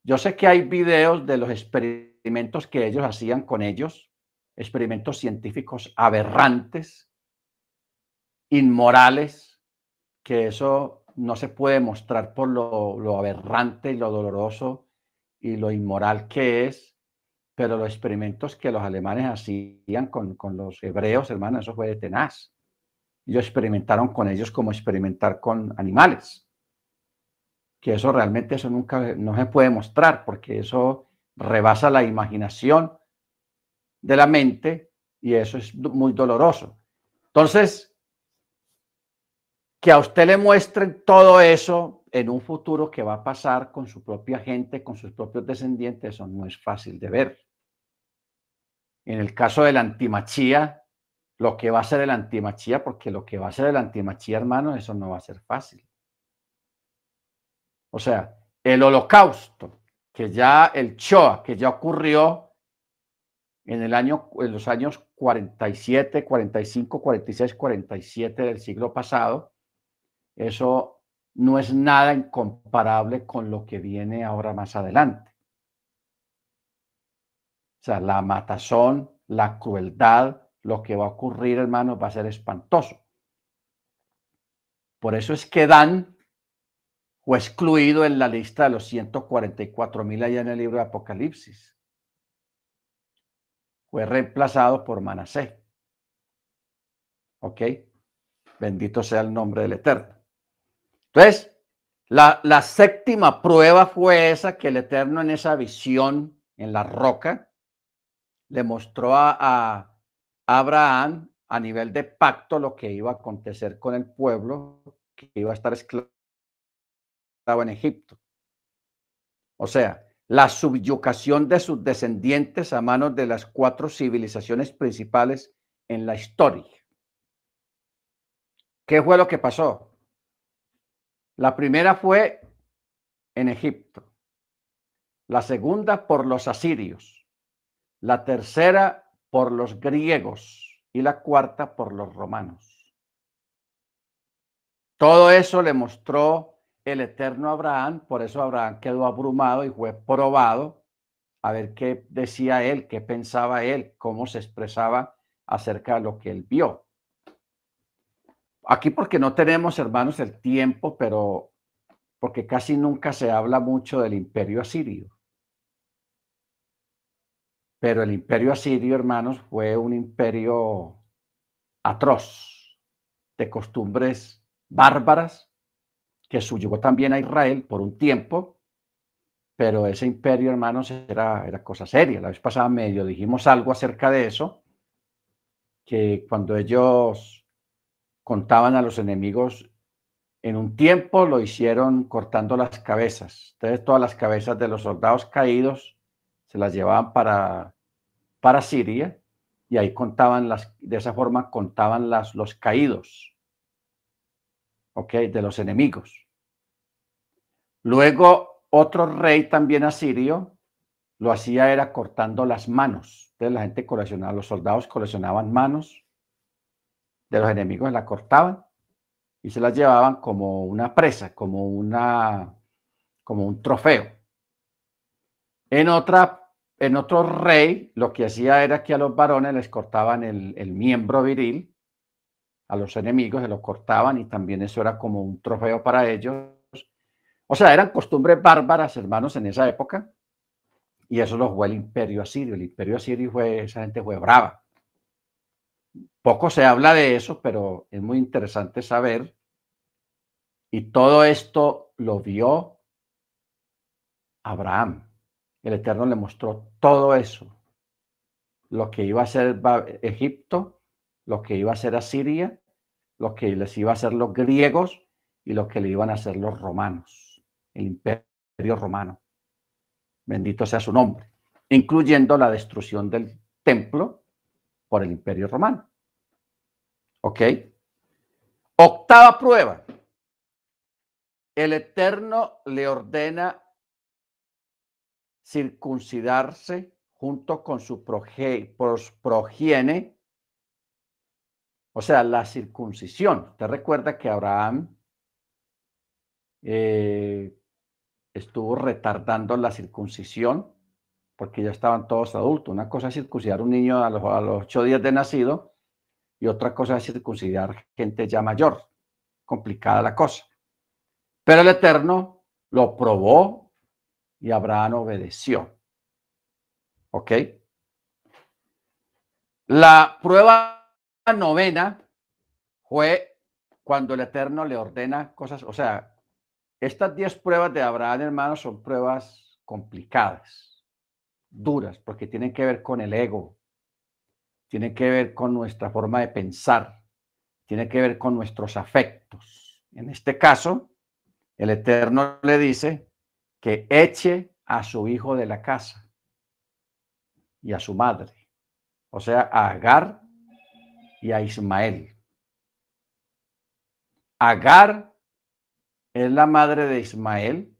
yo sé que hay videos de los experimentos que ellos hacían con ellos, experimentos científicos aberrantes, inmorales, que eso no se puede mostrar por lo aberrante y lo doloroso y lo inmoral que es, pero los experimentos que los alemanes hacían con los hebreos, hermano, eso fue de tenaz. Ellos experimentaron con ellos como experimentar con animales. Que eso realmente eso nunca no se puede mostrar porque eso rebasa la imaginación de la mente y eso es muy doloroso. Entonces, que a usted le muestren todo eso en un futuro que va a pasar con su propia gente, con sus propios descendientes, eso no es fácil de ver. En el caso del antimachía, lo que va a ser el antimachía, porque lo que va a ser el antimachía, hermano, eso no va a ser fácil. O sea, el holocausto, que ya el Shoah, que ya ocurrió en los años 47, 45, 46, 47 del siglo pasado, eso no es nada incomparable con lo que viene ahora más adelante. O sea, la matazón, la crueldad, lo que va a ocurrir, hermanos, va a ser espantoso. Por eso es que Dan fue excluido en la lista de los 144,000 allá en el libro de Apocalipsis. Fue reemplazado por Manasés. ¿Ok? Bendito sea el nombre del Eterno. Entonces, la séptima prueba fue esa que el Eterno en esa visión en la roca le mostró a Abraham a nivel de pacto lo que iba a acontecer con el pueblo que iba a estar esclavo en Egipto. O sea, la subyugación de sus descendientes a manos de las 4 civilizaciones principales en la historia. ¿Qué fue lo que pasó? La primera fue en Egipto, la segunda por los asirios, la tercera por los griegos y la cuarta por los romanos. Todo eso le mostró el eterno Abraham, por eso Abraham quedó abrumado y fue probado a ver qué decía él, qué pensaba él, cómo se expresaba acerca de lo que él vio. Aquí porque no tenemos, hermanos, el tiempo, pero porque casi nunca se habla mucho del imperio asirio. Pero el imperio asirio, hermanos, fue un imperio atroz, de costumbres bárbaras, que subyugó también a Israel por un tiempo, pero ese imperio, hermanos, era cosa seria. La vez pasada medio dijimos algo acerca de eso, que cuando ellos contaban a los enemigos, en un tiempo lo hicieron cortando las cabezas. Entonces todas las cabezas de los soldados caídos se las llevaban para Siria y ahí contaban de esa forma contaban los caídos, ¿ok? De los enemigos. Luego otro rey también asirio lo hacía era cortando las manos. Entonces la gente coleccionaba, los soldados coleccionaban manos de los enemigos, la cortaban y se las llevaban como una presa, como un trofeo. En otro rey, lo que hacía era que a los varones les cortaban el miembro viril, a los enemigos se lo cortaban y también eso era como un trofeo para ellos. O sea, eran costumbres bárbaras, hermanos, en esa época, y eso lo fue el imperio asirio. El imperio asirio esa gente fue brava. Poco se habla de eso, pero es muy interesante saber. Y todo esto lo vio Abraham. El Eterno le mostró todo eso. Lo que iba a ser Egipto, lo que iba a ser Asiria, lo que les iba a hacer los griegos y lo que le iban a hacer los romanos, el imperio romano. Bendito sea su nombre, incluyendo la destrucción del templo por el imperio romano. ¿Ok? Octava prueba. El Eterno le ordena circuncidarse junto con su progenie, o sea, la circuncisión. Usted recuerda que Abraham estuvo retardando la circuncisión porque ya estaban todos adultos. Una cosa es circuncidar a un niño a los 8 días de nacido y otra cosa es circuncidar gente ya mayor. Complicada la cosa. Pero el Eterno lo probó y Abraham obedeció. ¿Ok? La prueba novena fue cuando el Eterno le ordena cosas, o sea, estas 10 pruebas de Abraham, hermanos, son pruebas complicadas, duras, porque tienen que ver con el ego, tienen que ver con nuestra forma de pensar, tienen que ver con nuestros afectos. En este caso, el Eterno le dice que eche a su hijo de la casa y a su madre, o sea, a Agar y a Ismael. Agar es la madre de Ismael,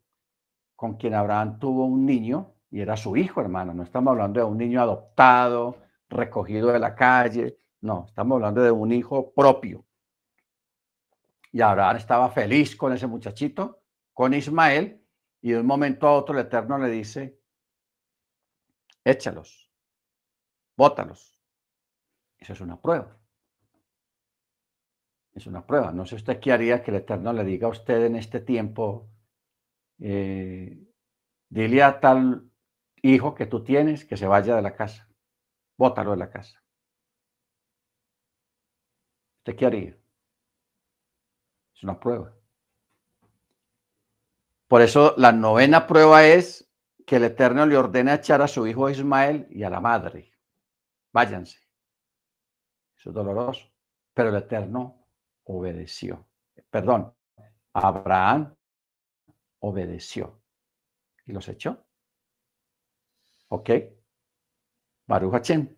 con quien Abraham tuvo un niño, y era su hijo, hermano. No estamos hablando de un niño adoptado, recogido de la calle. No, estamos hablando de un hijo propio. Y Abraham estaba feliz con ese muchachito, con Ismael, y de un momento a otro el Eterno le dice, échalos, bótalos. Eso es una prueba. Es una prueba. No sé usted qué haría que el Eterno le diga a usted en este tiempo, dile a tal hijo que tú tienes que se vaya de la casa. Bótalo de la casa. ¿Usted qué haría? Es una prueba. Por eso la novena prueba es que el Eterno le ordena echar a su hijo Ismael y a la madre. Váyanse. Eso es doloroso. Pero el Eterno obedeció. Perdón, Abraham obedeció. y los echó. ¿Ok? Baruch Hashem.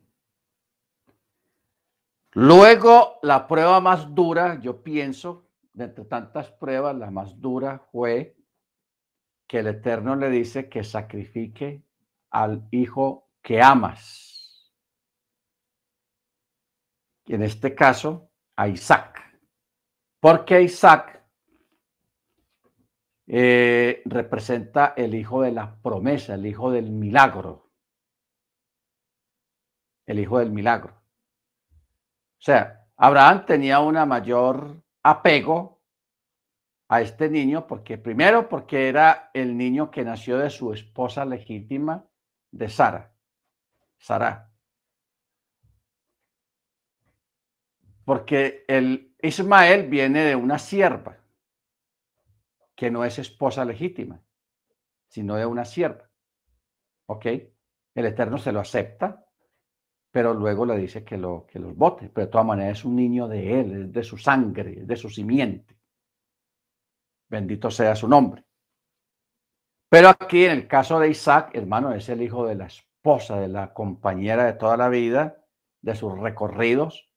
Luego, la prueba más dura, yo pienso, de entre tantas pruebas, la más dura fue que el Eterno le dice que sacrifique al hijo que amas. Y en este caso, a Isaac. Porque Isaac representa el hijo de la promesa, el hijo del milagro. El hijo del milagro. O sea, Abraham tenía una mayor apego a este niño porque primero porque era el niño que nació de su esposa legítima de Sara. Porque el Ismael viene de una sierva que no es esposa legítima, sino de una sierva. ¿Ok? El Eterno se lo acepta, pero luego le dice que los bote. Pero de todas maneras es un niño de él, es de su sangre, es de su simiente. Bendito sea su nombre. Pero aquí en el caso de Isaac, hermano, es el hijo de la esposa, de la compañera de toda la vida, de sus recorridos.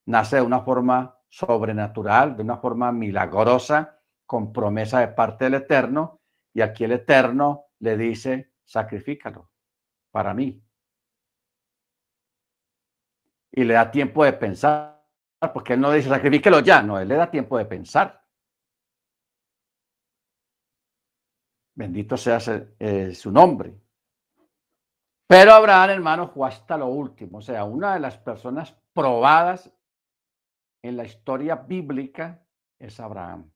Nace de una forma sobrenatural, de una forma milagrosa, con promesa de parte del Eterno. Y aquí el Eterno le dice, sacrifícalo para mí. Y le da tiempo de pensar, porque él no dice, sacrifíquelo ya. No, él le da tiempo de pensar. Bendito sea su nombre. Pero Abraham, hermano, fue hasta lo último. O sea, una de las personas probadas en la historia bíblica es Abraham.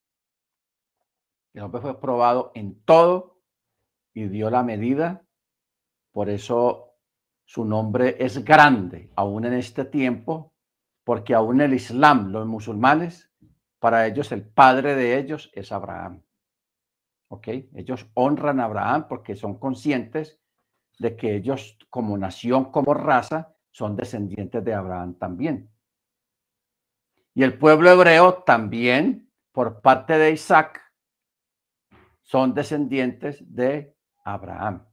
El hombre fue probado en todo y dio la medida. Por eso su nombre es grande, aún en este tiempo, porque aún el Islam, los musulmanes, para ellos el padre de ellos es Abraham. ¿Ok? Ellos honran a Abraham porque son conscientes de que ellos como nación, como raza, son descendientes de Abraham también. Y el pueblo hebreo también, por parte de Isaac, son descendientes de Abraham.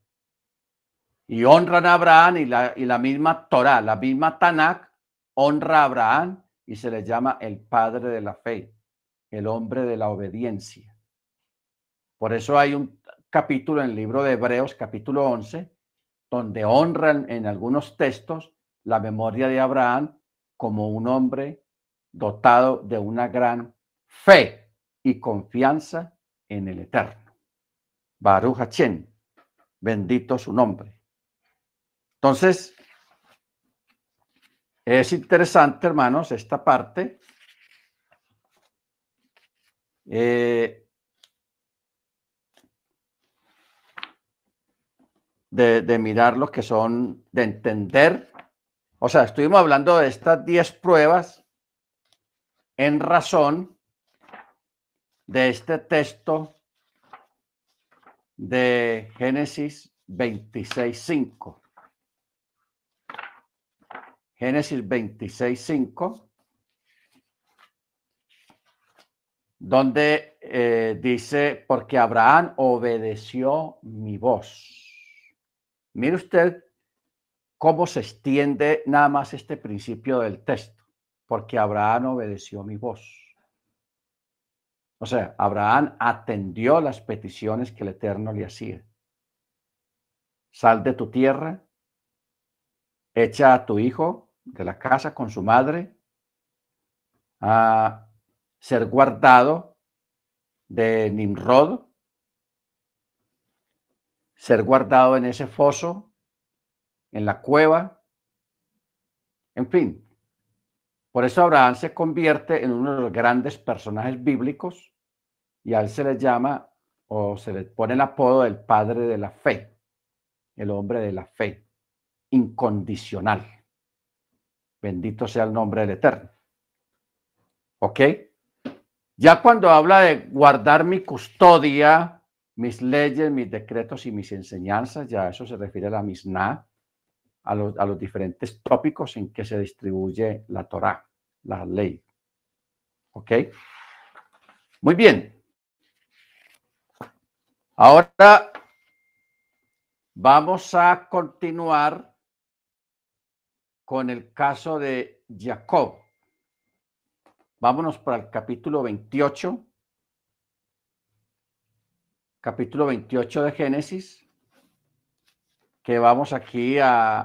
Y honran a Abraham y la misma Torá, la misma Tanakh, honra a Abraham y se le llama el padre de la fe, el hombre de la obediencia. Por eso hay un capítulo en el libro de Hebreos, capítulo 11, donde honran en algunos textos la memoria de Abraham como un hombre dotado de una gran fe y confianza en el Eterno. Baruch Hashem, bendito su nombre. Entonces, es interesante, hermanos, esta parte. De mirar lo que son, de entender. O sea, estuvimos hablando de estas 10 pruebas en razón de este texto de Génesis 26:5. Génesis 26:5, donde dice, porque Abraham obedeció mi voz. Mire usted cómo se extiende nada más este principio del texto, porque Abraham obedeció mi voz. O sea, Abraham atendió las peticiones que el Eterno le hacía. Sal de tu tierra, echa a tu hijo de la casa con su madre, a ser guardado de Nimrod, ser guardado en ese foso, en la cueva, en fin. Por eso Abraham se convierte en uno de los grandes personajes bíblicos y a él se le llama o se le pone el apodo del padre de la fe, el hombre de la fe, incondicional. Bendito sea el nombre del Eterno. ¿Ok? Ya cuando habla de guardar mi custodia, mis leyes, mis decretos y mis enseñanzas, ya eso se refiere a la Misná, a los diferentes tópicos en que se distribuye la Torá, la ley. ¿Ok? Muy bien. Ahora Vamos a continuar con el caso de Jacob. Vámonos para el capítulo 28. Capítulo 28 de Génesis, que vamos aquí a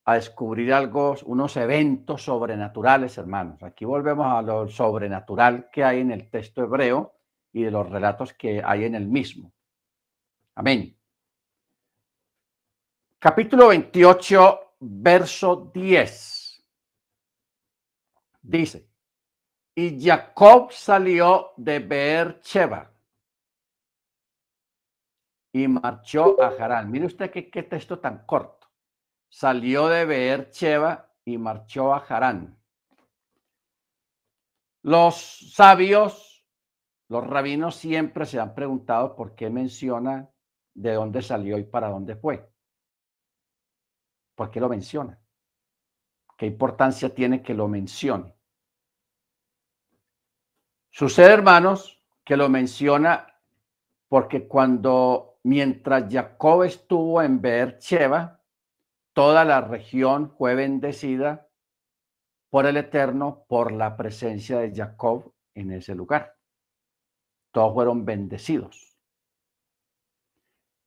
descubrir algo, unos eventos sobrenaturales, hermanos. Aquí volvemos a lo sobrenatural que hay en el texto hebreo y de los relatos que hay en el mismo. Amén. Capítulo 28, verso 10. Dice, y Jacob salió de Beer-sheba y marchó a Harán. Mire usted qué texto tan corto. Salió de Beer-sheba y marchó a Harán. Los sabios, los rabinos siempre se han preguntado por qué menciona de dónde salió y para dónde fue. ¿Por qué lo menciona? ¿Qué importancia tiene que lo mencione? Sucede, hermanos, que lo menciona porque mientras Jacob estuvo en Beer-sheba, toda la región fue bendecida por el Eterno por la presencia de Jacob en ese lugar. Todos fueron bendecidos.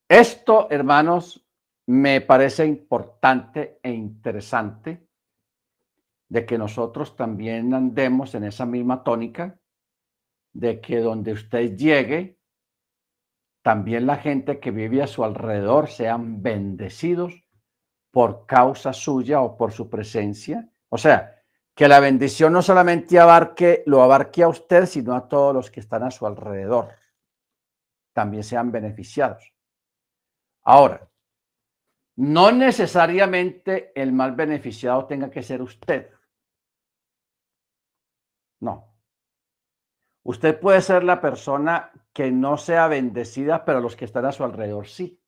Esto, hermanos, me parece importante e interesante de que nosotros también andemos en esa misma tónica, de que donde usted llegue, también la gente que vive a su alrededor sean bendecidos por causa suya o por su presencia. O sea, que la bendición no solamente lo abarque a usted, sino a todos los que están a su alrededor. También sean beneficiados. Ahora, no necesariamente el más beneficiado tenga que ser usted. No. Usted puede ser la persona que no sea bendecida, pero los que están a su alrededor sí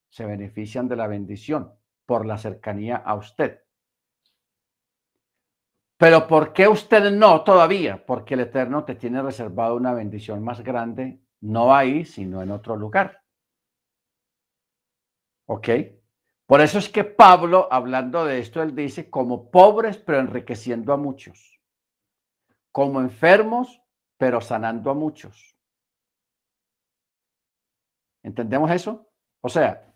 se benefician de la bendición por la cercanía a usted. Pero ¿por qué usted no todavía? Porque el Eterno te tiene reservado una bendición más grande, no ahí, sino en otro lugar. ¿Ok? Por eso es que Pablo, hablando de esto, él dice, como pobres, pero enriqueciendo a muchos. Como enfermos, pero sanando a muchos. ¿Entendemos eso? O sea,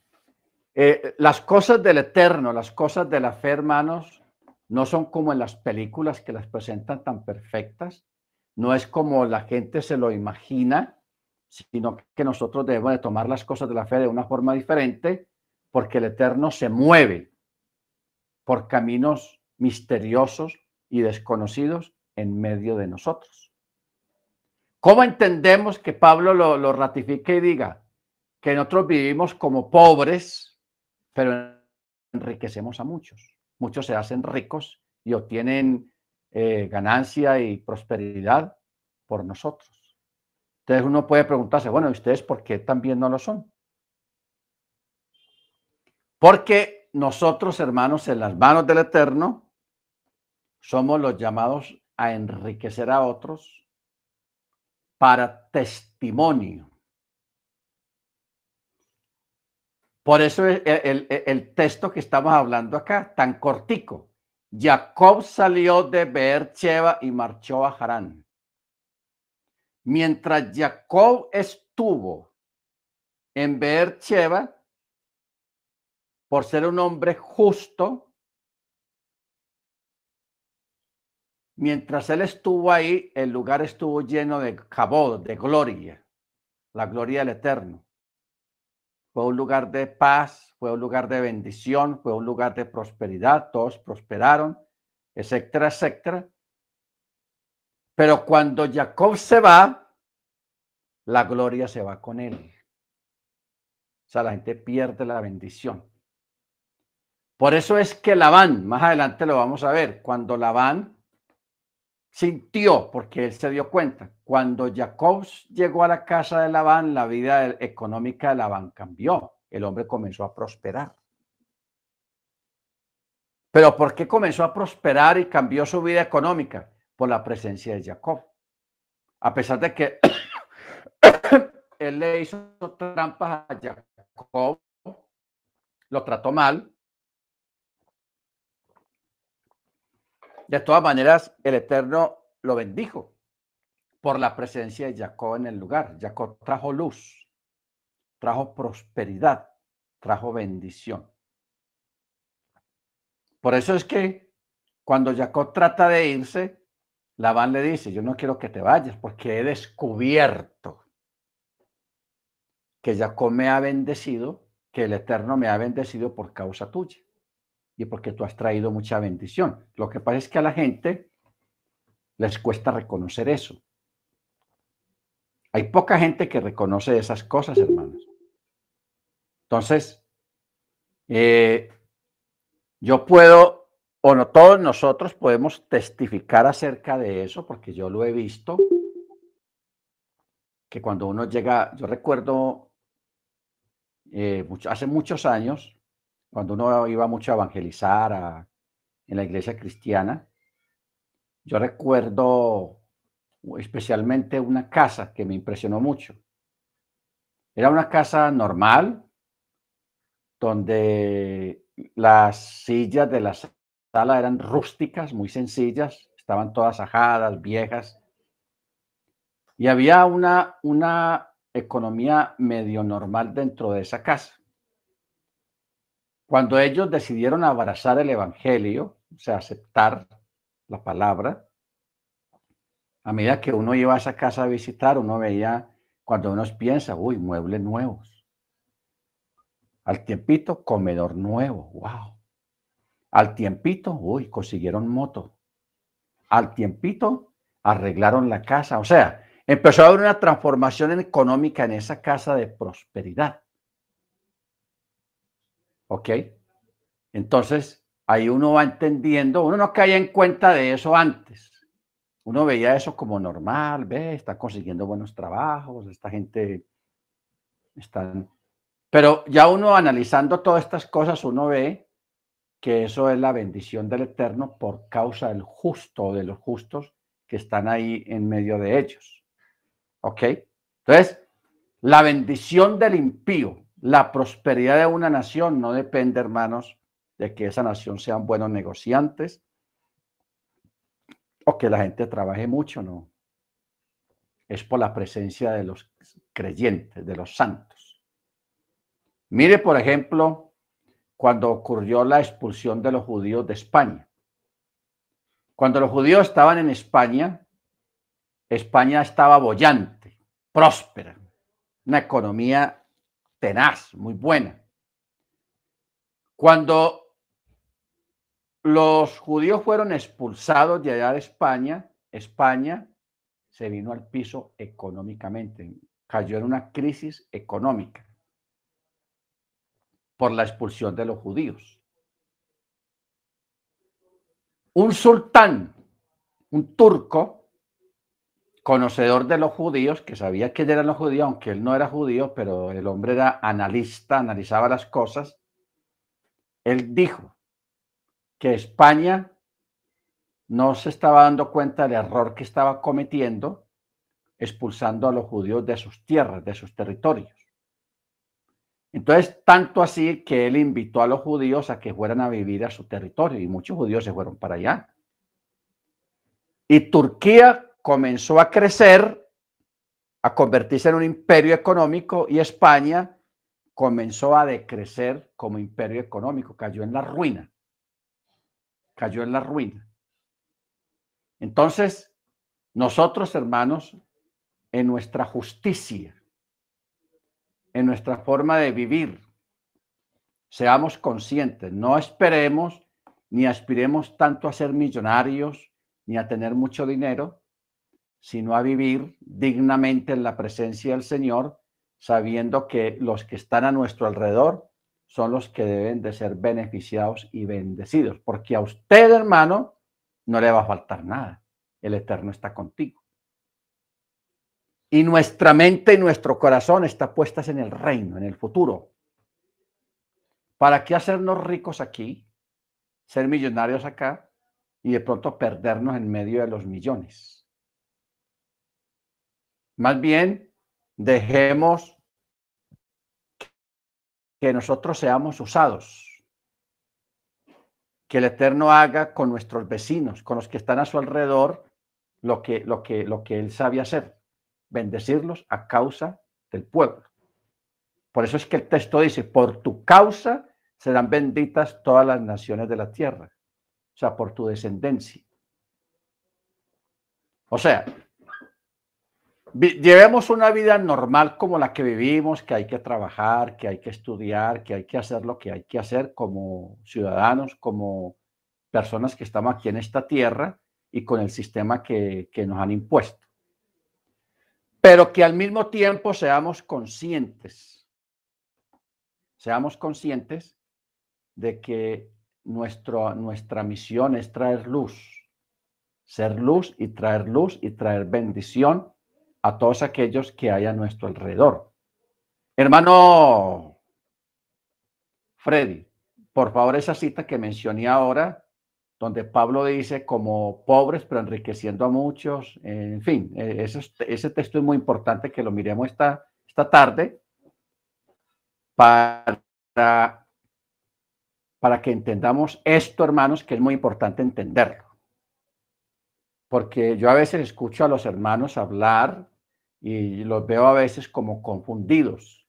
las cosas del Eterno, las cosas de la fe, hermanos, no son como en las películas que las presentan tan perfectas. No es como la gente se lo imagina, sino que nosotros debemos de tomar las cosas de la fe de una forma diferente, porque el Eterno se mueve por caminos misteriosos y desconocidos en medio de nosotros. ¿Cómo entendemos que Pablo lo ratifique y diga que nosotros vivimos como pobres, pero enriquecemos a muchos? Muchos se hacen ricos y obtienen ganancia y prosperidad por nosotros. Entonces uno puede preguntarse, bueno, ¿y ustedes por qué también no lo son? Porque nosotros, hermanos, en las manos del Eterno, somos los llamados a enriquecer a otros para testimonio. Por eso el texto que estamos hablando acá, tan cortico. Jacob salió de Beer-sheba y marchó a Harán. Mientras Jacob estuvo en Beer-sheba, por ser un hombre justo, mientras él estuvo ahí, el lugar estuvo lleno de kabod, de gloria, la gloria del Eterno. Fue un lugar de paz, fue un lugar de bendición, fue un lugar de prosperidad, todos prosperaron, etcétera, etcétera. Pero cuando Jacob se va, la gloria se va con él. O sea, la gente pierde la bendición. Por eso es que Labán, más adelante lo vamos a ver, cuando Labán sintió, porque él se dio cuenta, cuando Jacob llegó a la casa de Labán, la vida económica de Labán cambió. El hombre comenzó a prosperar. ¿Pero por qué comenzó a prosperar y cambió su vida económica? Por la presencia de Jacob. A pesar de que él le hizo trampas a Jacob lo trató mal. De todas maneras, el Eterno lo bendijo por la presencia de Jacob en el lugar. Jacob trajo luz, trajo prosperidad, trajo bendición. Por eso es que cuando Jacob trata de irse, Labán le dice, yo no quiero que te vayas porque he descubierto que Jacob me ha bendecido, que el Eterno me ha bendecido por causa tuya y porque tú has traído mucha bendición. Lo que pasa es que a la gente les cuesta reconocer eso. Hay poca gente que reconoce esas cosas, hermanos. Entonces, yo puedo, o no, todos nosotros podemos testificar acerca de eso, porque yo lo he visto, que cuando uno llega, yo recuerdo hace muchos años, cuando uno iba mucho a evangelizar en la iglesia cristiana, yo recuerdo especialmente una casa que me impresionó mucho. Era una casa normal, donde las sillas de la sala eran rústicas, muy sencillas, estaban todas ajadas, viejas, y había una economía medio normal dentro de esa casa. Cuando ellos decidieron abrazar el evangelio, o sea, aceptar la palabra, a medida que uno iba a esa casa a visitar, uno veía, cuando uno piensa, uy, muebles nuevos. Al tiempito, comedor nuevo, wow. Al tiempito, uy, consiguieron moto. Al tiempito, arreglaron la casa. O sea, empezó a haber una transformación económica en esa casa de prosperidad. ¿Ok? Entonces, ahí uno va entendiendo, uno no caía en cuenta de eso antes. Uno veía eso como normal, ve, está consiguiendo buenos trabajos, esta gente están... Pero ya uno analizando todas estas cosas, uno ve que eso es la bendición del Eterno por causa del justo o de los justos que están ahí en medio de ellos. ¿Ok? Entonces, la bendición del impío, la prosperidad de una nación no depende, hermanos, de que esa nación sean buenos negociantes o que la gente trabaje mucho, no. Es por la presencia de los creyentes, de los santos. Mire, por ejemplo, cuando ocurrió la expulsión de los judíos de España. Cuando los judíos estaban en España, España estaba boyante, próspera, una economía tenaz, muy buena. Cuando los judíos fueron expulsados de allá de España, España se vino al piso económicamente, cayó en una crisis económica por la expulsión de los judíos. Un sultán, un turco, conocedor de los judíos, que sabía que eran los judíos, aunque él no era judío, pero el hombre era analista, analizaba las cosas, él dijo que España no se estaba dando cuenta del error que estaba cometiendo expulsando a los judíos de sus tierras, de sus territorios. Entonces, tanto así que él invitó a los judíos a que fueran a vivir a su territorio y muchos judíos se fueron para allá. Y Turquía comenzó a crecer, a convertirse en un imperio económico y España comenzó a decrecer como imperio económico, cayó en la ruina. Cayó en la ruina. Entonces, nosotros, hermanos, en nuestra justicia, en nuestra forma de vivir, seamos conscientes, no esperemos ni aspiremos tanto a ser millonarios ni a tener mucho dinero, sino a vivir dignamente en la presencia del Señor, sabiendo que los que están a nuestro alrededor son los que deben de ser beneficiados y bendecidos, porque a usted, hermano, no le va a faltar nada. El Eterno está contigo. Y nuestra mente y nuestro corazón están puestas en el reino, en el futuro. ¿Para qué hacernos ricos aquí, ser millonarios acá y de pronto perdernos en medio de los millones? Más bien, dejemos que nosotros seamos usados, que el Eterno haga con nuestros vecinos, con los que están a su alrededor, lo que Él sabe hacer, bendecirlos a causa del pueblo. Por eso es que el texto dice, por tu causa serán benditas todas las naciones de la tierra, o sea, por tu descendencia. O sea, llevemos una vida normal como la que vivimos, que hay que trabajar, que hay que estudiar, que hay que hacer lo que hay que hacer como ciudadanos, como personas que estamos aquí en esta tierra y con el sistema que nos han impuesto. Pero que al mismo tiempo seamos conscientes de que nuestra misión es traer luz, ser luz y traer bendición a todos aquellos que hay a nuestro alrededor. Hermano Freddy, por favor, esa cita que mencioné ahora, donde Pablo dice como pobres pero enriqueciendo a muchos, en fin, ese texto es muy importante que lo miremos esta tarde para que entendamos esto, hermanos, que es muy importante entenderlo. Porque yo a veces escucho a los hermanos hablar y los veo a veces como confundidos,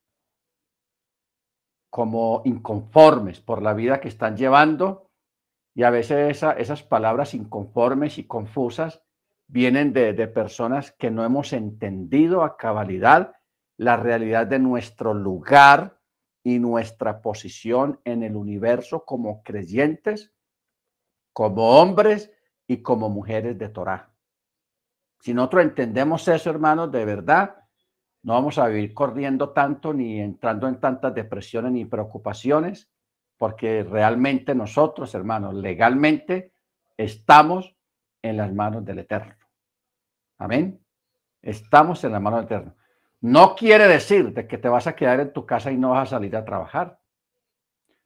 como inconformes por la vida que están llevando, y a veces esas palabras inconformes y confusas vienen de personas que no hemos entendido a cabalidad la realidad de nuestro lugar y nuestra posición en el universo como creyentes, como hombres y como mujeres de Torá. Si nosotros entendemos eso, hermanos, de verdad, no vamos a vivir corriendo tanto, ni entrando en tantas depresiones ni preocupaciones, porque realmente nosotros, hermanos, legalmente estamos en las manos del Eterno. Amén. Estamos en las manos del Eterno. No quiere decir de que te vas a quedar en tu casa y no vas a salir a trabajar.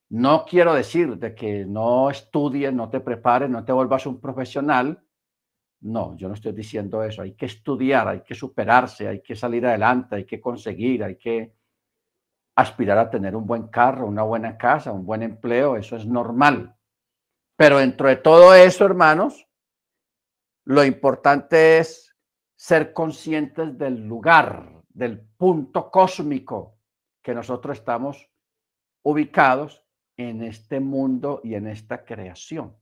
No quiero decir de que no estudies, no te prepares, no te vuelvas un profesional. No, yo no estoy diciendo eso. Hay que estudiar, hay que superarse, hay que salir adelante, hay que conseguir, hay que aspirar a tener un buen carro, una buena casa, un buen empleo. Eso es normal. Pero dentro de todo eso, hermanos, lo importante es ser conscientes del lugar, del punto cósmico que nosotros estamos ubicados en este mundo y en esta creación. O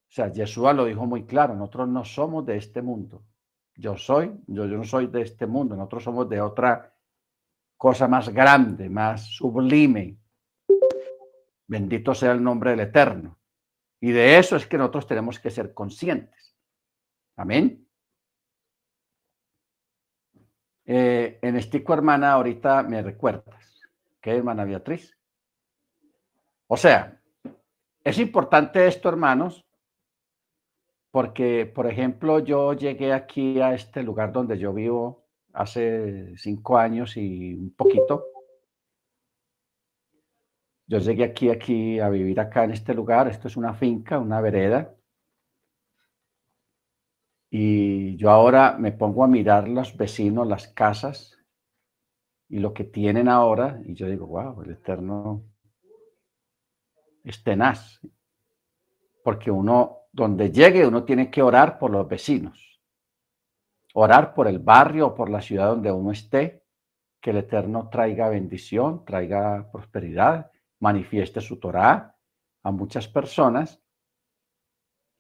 sea, Yeshua lo dijo muy claro, nosotros no somos de este mundo. Yo no soy de este mundo, nosotros somos de otra cosa más grande, más sublime. Bendito sea el nombre del Eterno. Y de eso es que nosotros tenemos que ser conscientes. Amén. En Estico, hermana, ahorita me recuerdas. ¿Qué, hermana Beatriz? O sea, es importante esto, hermanos, porque, por ejemplo, yo llegué aquí a este lugar donde yo vivo hace 5 años y un poquito. Yo llegué aquí a vivir acá en este lugar. Esto es una finca, una vereda. Y yo ahora me pongo a mirar los vecinos, las casas y lo que tienen ahora. Y yo digo, wow, el Eterno es tenaz. Porque uno, donde llegue, uno tiene que orar por los vecinos. Orar por el barrio o por la ciudad donde uno esté. Que el Eterno traiga bendición, traiga prosperidad, manifieste su Torá a muchas personas.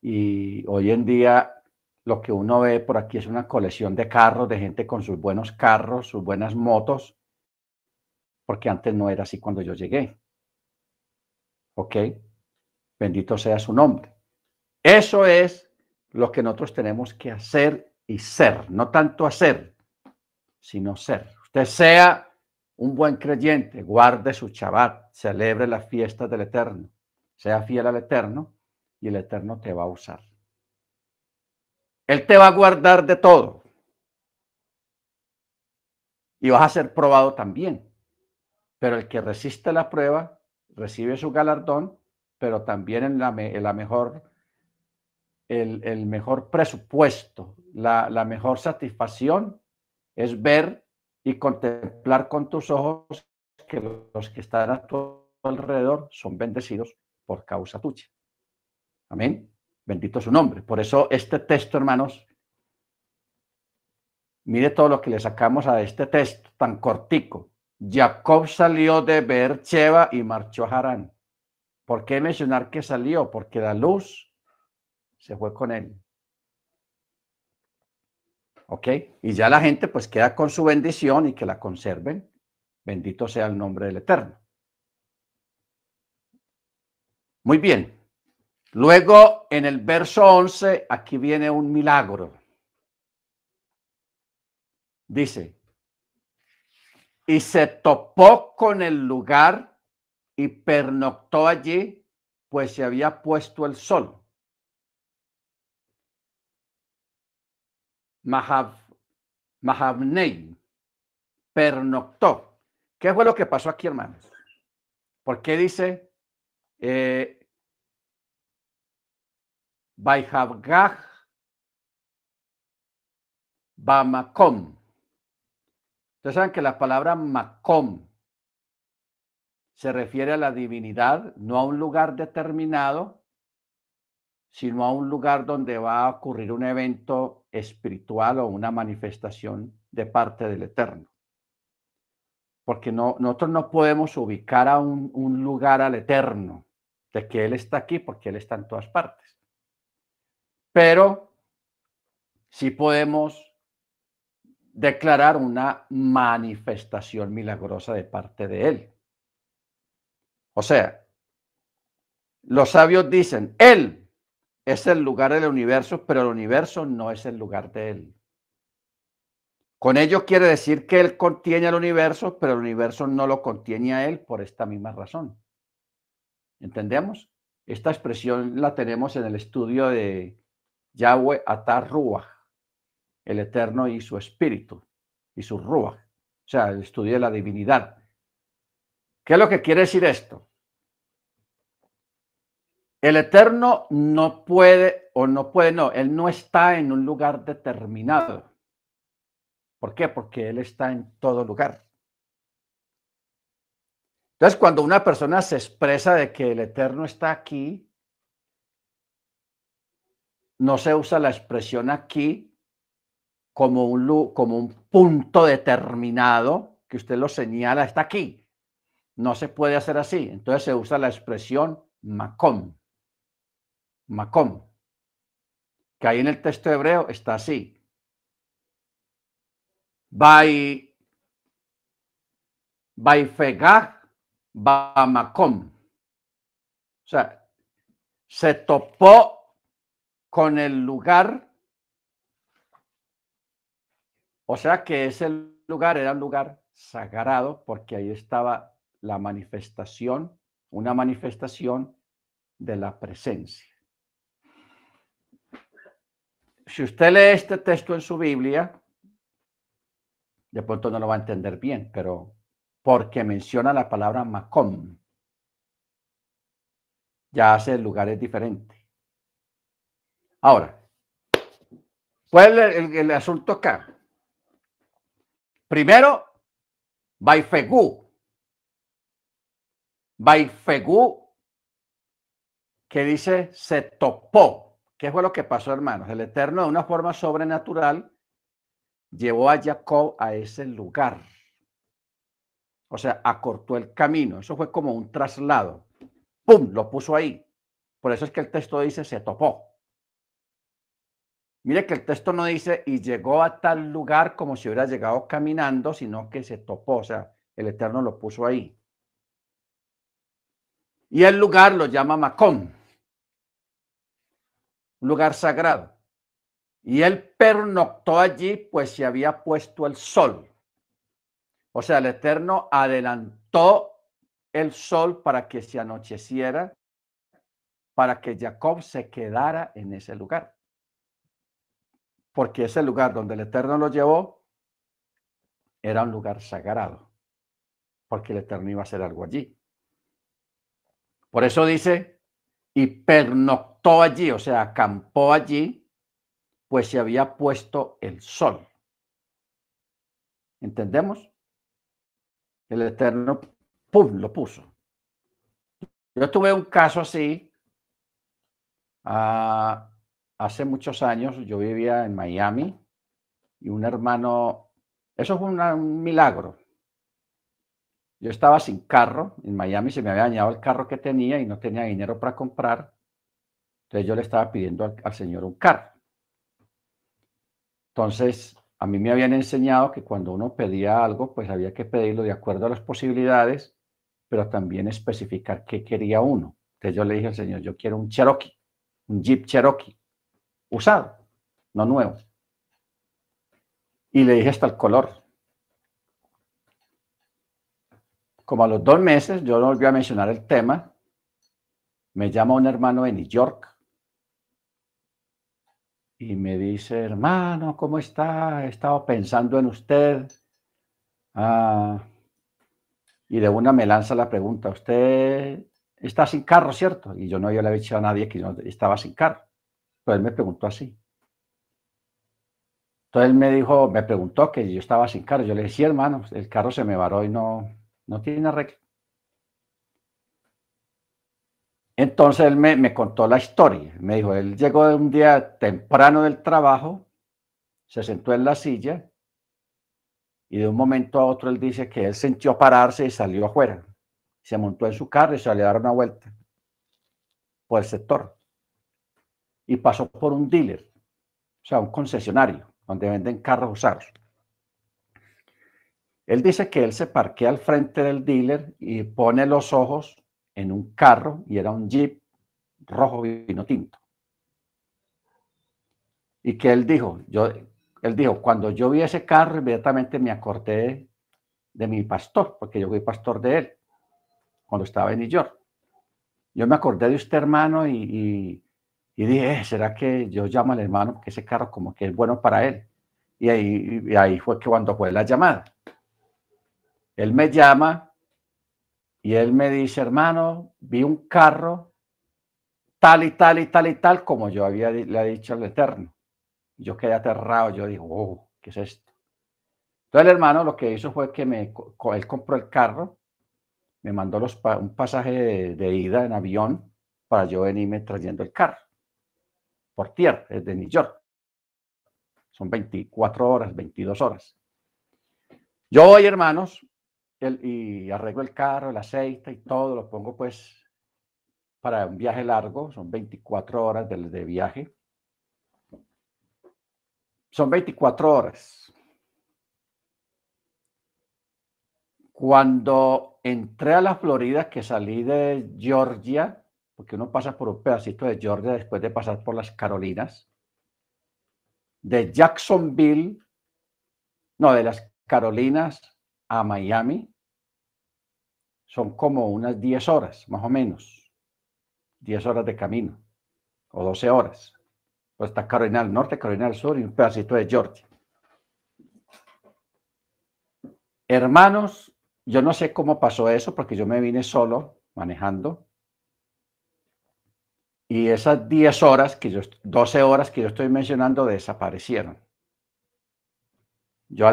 Y hoy en día lo que uno ve por aquí es una colección de carros, de gente con sus buenos carros, sus buenas motos, porque antes no era así cuando yo llegué. ¿Ok? Bendito sea su nombre. Eso es lo que nosotros tenemos que hacer y ser, no tanto hacer, sino ser. Usted sea un buen creyente, guarde su Shabbat, celebre las fiestas del Eterno, sea fiel al Eterno y el Eterno te va a usar. Él te va a guardar de todo y vas a ser probado también. Pero el que resiste la prueba recibe su galardón, pero también el mejor presupuesto, la mejor satisfacción es ver y contemplar con tus ojos que los que están a tu alrededor son bendecidos por causa tuya. Amén. Bendito su nombre. Por eso este texto, hermanos, mire todo lo que le sacamos a este texto tan cortico. Jacob salió de Beersheba y marchó a Harán. ¿Por qué mencionar que salió? Porque la luz se fue con él. ¿Ok? Y ya la gente pues queda con su bendición y que la conserven. Bendito sea el nombre del Eterno. Muy bien. Luego, en el verso 11, aquí viene un milagro. Dice, y se topó con el lugar y pernoctó allí, pues se había puesto el sol. Mahavnei pernoctó. ¿Qué fue lo que pasó aquí, hermanos? ¿Por qué dice Baihavgah Bamakom? Ustedes saben que la palabra Makom se refiere a la divinidad, no a un lugar determinado, sino a un lugar donde va a ocurrir un evento espiritual o una manifestación de parte del Eterno. Porque nosotros no podemos ubicar a un lugar al Eterno, de que Él está aquí, porque Él está en todas partes. Pero sí podemos declarar una manifestación milagrosa de parte de Él. O sea, los sabios dicen, Él es el lugar del universo, pero el universo no es el lugar de Él. Con ello quiere decir que Él contiene al universo, pero el universo no lo contiene a Él por esta misma razón. ¿Entendemos? Esta expresión la tenemos en el estudio de Yahweh Atar Ruach, el Eterno y su Espíritu, y su Ruach, o sea, el estudio de la divinidad. ¿Qué es lo que quiere decir esto? El Eterno no puede, Él no está en un lugar determinado. ¿Por qué? Porque Él está en todo lugar. Entonces, cuando una persona se expresa de que el Eterno está aquí, no se usa la expresión aquí como un punto determinado, que usted lo señala, está aquí. No se puede hacer así. Entonces se usa la expresión makom. Makom. Que ahí en el texto hebreo está así. Baifegah Bamakom. O sea, se topó con el lugar. O sea que ese lugar era un lugar sagrado porque ahí estaba la manifestación, una manifestación de la presencia. Si usted lee este texto en su Biblia, de pronto no lo va a entender bien, pero porque menciona la palabra Makom, ya hace el lugar es diferente. Ahora, ¿cuál es el asunto acá? Primero, Baifegú, que dice se topó. ¿Qué fue lo que pasó, hermanos? El Eterno, de una forma sobrenatural, llevó a Jacob a ese lugar. O sea, acortó el camino. Eso fue como un traslado. ¡Pum! Lo puso ahí. Por eso es que el texto dice se topó. Mire que el texto no dice y llegó a tal lugar como si hubiera llegado caminando, sino que se topó. O sea, el Eterno lo puso ahí. Y el lugar lo llama Macón, un lugar sagrado. Y él pernoctó allí, pues se había puesto el sol. O sea, el Eterno adelantó el sol para que se anocheciera, para que Jacob se quedara en ese lugar. Porque ese lugar donde el Eterno lo llevó era un lugar sagrado, porque el Eterno iba a hacer algo allí. Por eso dice, y pernoctó allí, o sea, acampó allí, pues se había puesto el sol. ¿Entendemos? El Eterno ¡pum!, lo puso. Yo tuve un caso así hace muchos años. Yo vivía en Miami y un hermano, eso fue un milagro. Yo estaba sin carro en Miami, se me había dañado el carro que tenía y no tenía dinero para comprar. Entonces yo le estaba pidiendo al señor un carro. Entonces, a mí me habían enseñado que cuando uno pedía algo, pues había que pedirlo de acuerdo a las posibilidades, pero también especificar qué quería uno. Entonces yo le dije al señor, yo quiero un Cherokee, un Jeep Cherokee, usado, no nuevo. Y le dije hasta el color. Como a los 2 meses, yo no volví a mencionar el tema, me llama un hermano de New York y me dice, hermano, ¿cómo está? He estado pensando en usted. Y de una me lanza la pregunta, ¿usted está sin carro, cierto? Y yo no le había dicho a nadie que yo estaba sin carro. Pero él me preguntó así. Entonces él me preguntó que yo estaba sin carro. Yo le dije, sí, hermano, el carro se me varó y no tiene arreglo. Entonces él me contó la historia. Me dijo, él llegó un día temprano del trabajo, se sentó en la silla y de un momento a otro él dice que él sintió pararse y salió afuera. Se montó en su carro y salió a dar una vuelta por el sector. Y pasó por un dealer, o sea, un concesionario, donde venden carros usados. Él dice que él se parquea al frente del dealer y pone los ojos en un carro, y era un Jeep rojo vino tinto. Y que él dijo, cuando yo vi ese carro, inmediatamente me acordé de mi pastor, porque yo fui pastor de él, cuando estaba en New York. Yo me acordé de usted, hermano, y dije, ¿será que yo llamo al hermano? Porque ese carro como que es bueno para él. Y ahí fue que cuando fue la llamada. Él me llama y él me dice, hermano, vi un carro tal y tal y tal y tal, como yo le había dicho al Eterno. Yo quedé aterrado, yo digo, oh, ¿qué es esto? Entonces el hermano lo que hizo fue que él compró el carro, me mandó un pasaje de ida en avión para yo venirme trayendo el carro por tierra, desde New York. Son 24 horas, 22 horas. Yo voy, hermanos, y arreglo el carro, el aceite y todo, lo pongo pues para un viaje largo, son 24 horas de viaje. Son 24 horas. Cuando entré a la Florida, que salí de Georgia, porque uno pasa por un pedacito de Georgia después de pasar por las Carolinas, de Jacksonville, no, de las Carolinas a Miami, son como unas 10 horas, más o menos, 10 horas de camino, o 12 horas. Pues está Carolina del Norte, Carolina del Sur y un pedacito de Georgia. Hermanos, yo no sé cómo pasó eso, porque yo me vine solo manejando. Y esas 10 horas, 12 horas que yo estoy mencionando, desaparecieron. Yo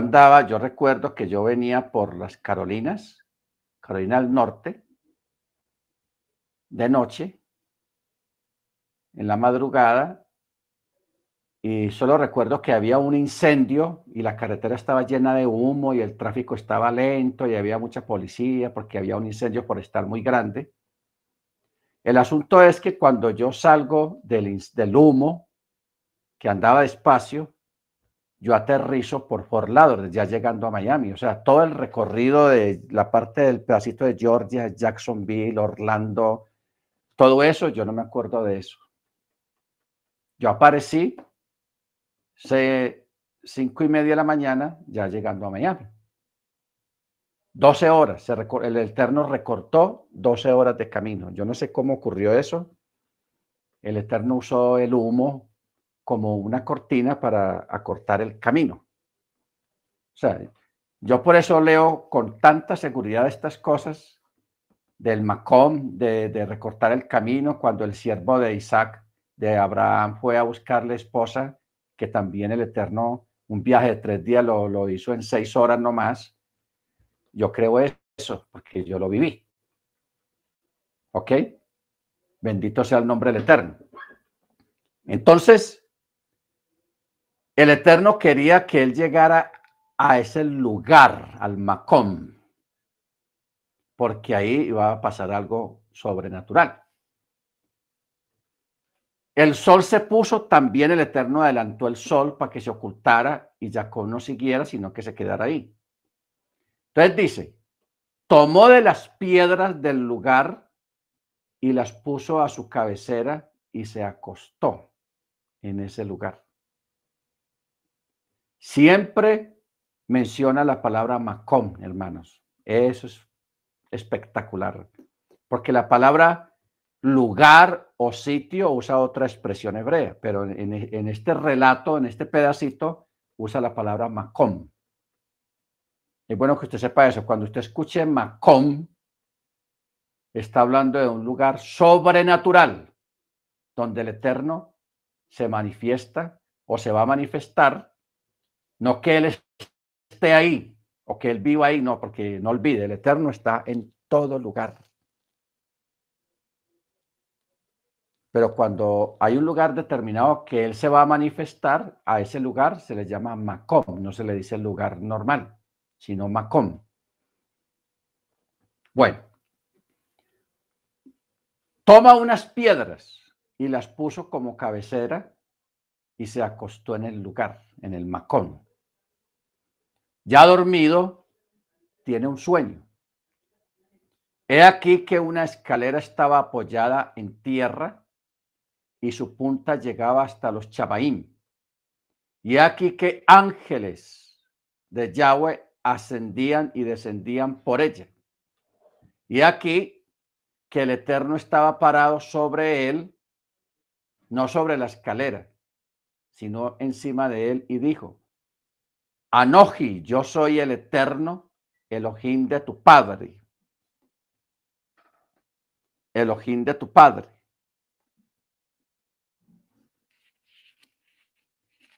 recuerdo que yo venía por las Carolinas, Carolina del Norte, de noche, en la madrugada, y solo recuerdo que había un incendio y la carretera estaba llena de humo y el tráfico estaba lento y había mucha policía porque había un incendio forestal muy grande. El asunto es que cuando yo salgo del humo, que andaba despacio, yo aterrizo por Fort Lauderdale, ya llegando a Miami. O sea, todo el recorrido de la parte del pedacito de Georgia, Jacksonville, Orlando, todo eso, yo no me acuerdo de eso. Yo aparecí 5:30 de la mañana, ya llegando a Miami. 12 horas, el Eterno recortó 12 horas de camino. Yo no sé cómo ocurrió eso. El Eterno usó el humo como una cortina para acortar el camino. O sea, yo por eso leo con tanta seguridad estas cosas del Macom, de recortar el camino, cuando el siervo de Isaac, de Abraham, fue a buscarle esposa, que también el Eterno, un viaje de 3 días lo hizo en 6 horas nomás. Yo creo eso. eso, porque yo lo viví. ¿Ok? Bendito sea el nombre del Eterno. Entonces, el Eterno quería que él llegara a ese lugar, al Macón, porque ahí iba a pasar algo sobrenatural. El sol se puso, también el Eterno adelantó el sol para que se ocultara y Jacob no siguiera, sino que se quedara ahí. Entonces dice, tomó de las piedras del lugar y las puso a su cabecera y se acostó en ese lugar. Siempre menciona la palabra Macón, hermanos. Eso es espectacular, porque la palabra lugar o sitio usa otra expresión hebrea, pero en este relato, en este pedacito, usa la palabra Macón. Es bueno que usted sepa eso. Cuando usted escuche Macón, está hablando de un lugar sobrenatural, donde el Eterno se manifiesta o se va a manifestar, no que Él esté ahí o que Él viva ahí, no, porque no olvide, el Eterno está en todo lugar. Pero cuando hay un lugar determinado que Él se va a manifestar, a ese lugar se le llama Macón, no se le dice el lugar normal, sino Macón. Bueno, toma unas piedras y las puso como cabecera y se acostó en el lugar, en el Macón. Ya dormido, tiene un sueño. He aquí que una escalera estaba apoyada en tierra y su punta llegaba hasta los Chabaim. Y aquí que ángeles de Yahweh ascendían y descendían por ella. Y aquí que el Eterno estaba parado sobre él, no sobre la escalera, sino encima de él, y dijo, Anoji, yo soy el Eterno, Elohim de tu padre. Elohim de tu padre.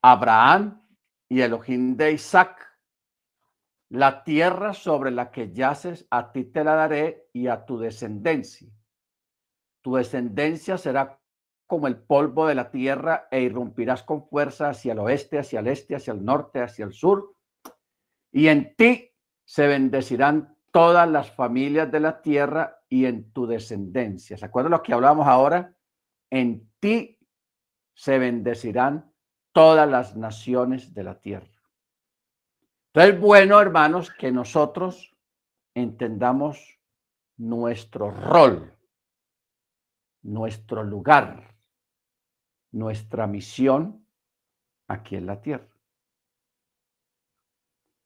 Abraham y Elohim de Isaac. La tierra sobre la que yaces, a ti te la daré y a tu descendencia. Tu descendencia será como el polvo de la tierra e irrumpirás con fuerza hacia el oeste, hacia el este, hacia el norte, hacia el sur. Y en ti se bendecirán todas las familias de la tierra y en tu descendencia. ¿Se acuerdan lo que hablábamos ahora? En ti se bendecirán todas las naciones de la tierra. Entonces, bueno, hermanos, que nosotros entendamos nuestro rol, nuestro lugar, nuestra misión aquí en la tierra.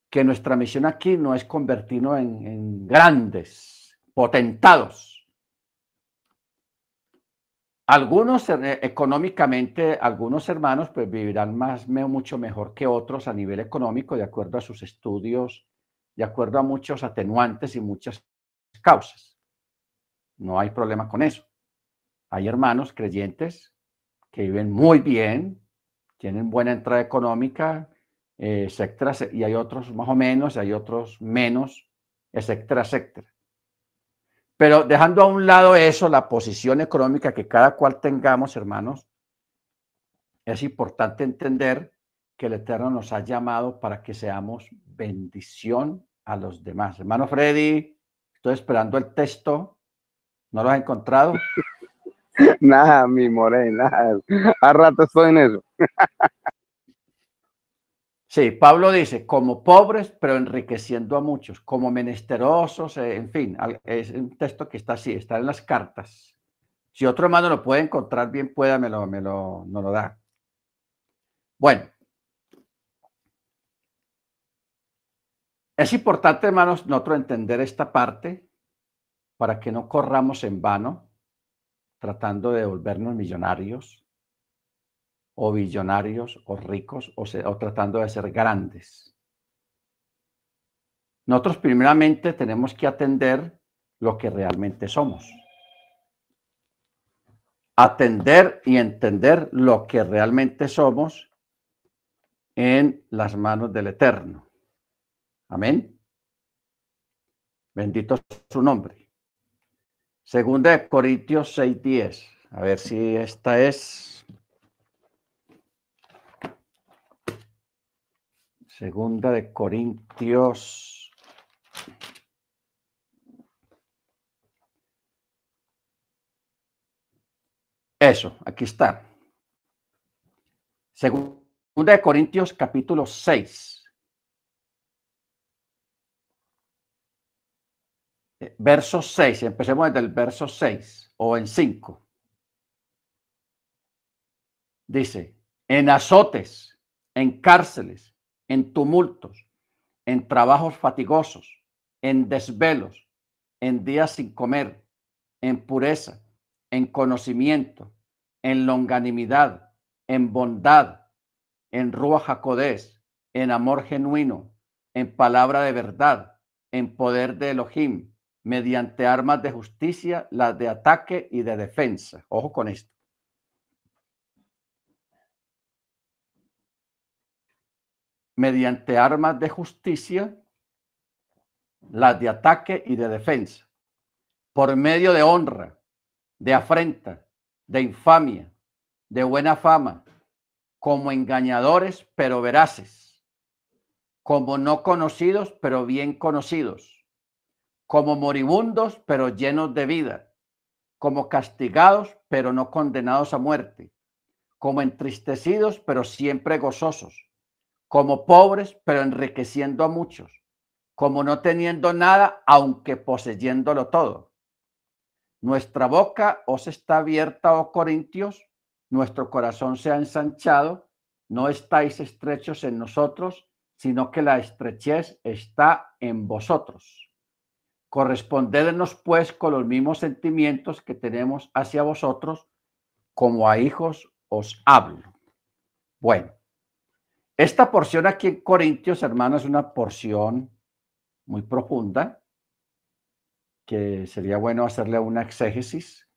Que nuestra misión aquí no es convertirnos en grandes, potentados. Algunos económicamente, algunos hermanos pues vivirán mucho mejor que otros a nivel económico de acuerdo a sus estudios, de acuerdo a muchos atenuantes y muchas causas. No hay problema con eso. Hay hermanos creyentes que viven muy bien, tienen buena entrada económica, etcétera, y hay otros más o menos, hay otros menos, etcétera, etcétera. Pero dejando a un lado eso, la posición económica que cada cual tengamos, hermanos, es importante entender que el Eterno nos ha llamado para que seamos bendición a los demás. Hermano Freddy, estoy esperando el texto. ¿No lo has encontrado? Nada, mi more, nada. A rato estoy en eso. Sí, Pablo dice, como pobres, pero enriqueciendo a muchos, como menesterosos, en fin, es un texto que está así, está en las cartas. Si otro hermano lo puede encontrar, bien pueda, nos lo da. Bueno, es importante, hermanos, nosotros entender esta parte para que no corramos en vano tratando de volvernos millonarios o billonarios o ricos o tratando de ser grandes. Nosotros primeramente tenemos que atender lo que realmente somos. Atender y entender lo que realmente somos en las manos del Eterno. Amén. Bendito su nombre. Segunda de Corintios 6:10. A ver si esta es. Segunda de Corintios. Eso, aquí está. Segunda de Corintios capítulo 6. Verso 6. Empecemos desde el verso 6 o en 5. Dice, en azotes, en cárceles, en tumultos, en trabajos fatigosos, en desvelos, en días sin comer, en pureza, en conocimiento, en longanimidad, en bondad, en ruach hakodés, en amor genuino, en palabra de verdad, en poder de Elohim, mediante armas de justicia, las de ataque y de defensa. Ojo con esto. Mediante armas de justicia, las de ataque y de defensa, por medio de honra, de afrenta, de infamia, de buena fama, como engañadores pero veraces, como no conocidos pero bien conocidos, como moribundos pero llenos de vida, como castigados pero no condenados a muerte, como entristecidos pero siempre gozosos, como pobres pero enriqueciendo a muchos, como no teniendo nada aunque poseyéndolo todo. Nuestra boca os está abierta, oh Corintios, nuestro corazón se ha ensanchado, no estáis estrechos en nosotros, sino que la estrechez está en vosotros. Correspondednos pues con los mismos sentimientos que tenemos hacia vosotros, como a hijos os hablo. Bueno, esta porción aquí en Corintios, hermanos, es una porción muy profunda, que sería bueno hacerle una exégesis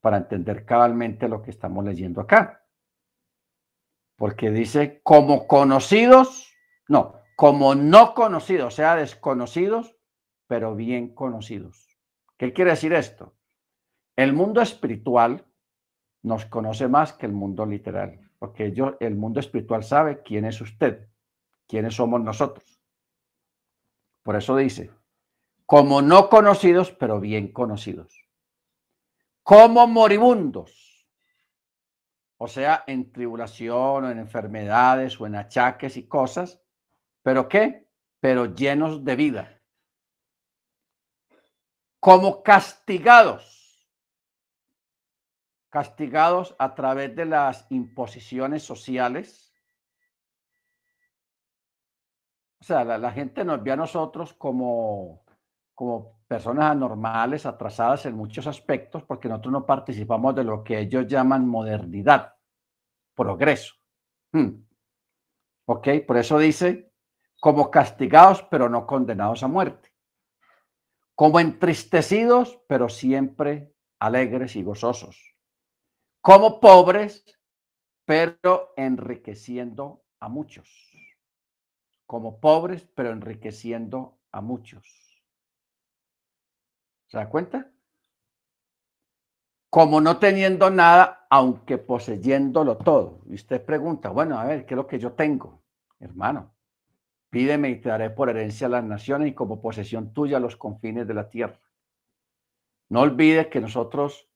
para entender cabalmente lo que estamos leyendo acá. Porque dice, como conocidos, no, como no conocidos, o sea, desconocidos, pero bien conocidos. ¿Qué quiere decir esto? El mundo espiritual nos conoce más que el mundo literal, porque el mundo espiritual sabe quién es usted, quiénes somos nosotros. Por eso dice, como no conocidos, pero bien conocidos. Como moribundos, o sea, en tribulación o en enfermedades o en achaques y cosas, ¿pero qué? Pero llenos de vida. Como castigados a través de las imposiciones sociales. O sea, la gente nos ve a nosotros como personas anormales, atrasadas en muchos aspectos, porque nosotros no participamos de lo que ellos llaman modernidad, progreso. ¿Ok? Por eso dice, como castigados, pero no condenados a muerte. Como entristecidos, pero siempre alegres y gozosos. Como pobres, pero enriqueciendo a muchos. Como pobres, pero enriqueciendo a muchos. ¿Se da cuenta? Como no teniendo nada, aunque poseyéndolo todo. Y usted pregunta, bueno, a ver, ¿qué es lo que yo tengo? Hermano, pídeme y te daré por herencia a las naciones y como posesión tuya los confines de la tierra. No olvides que nosotros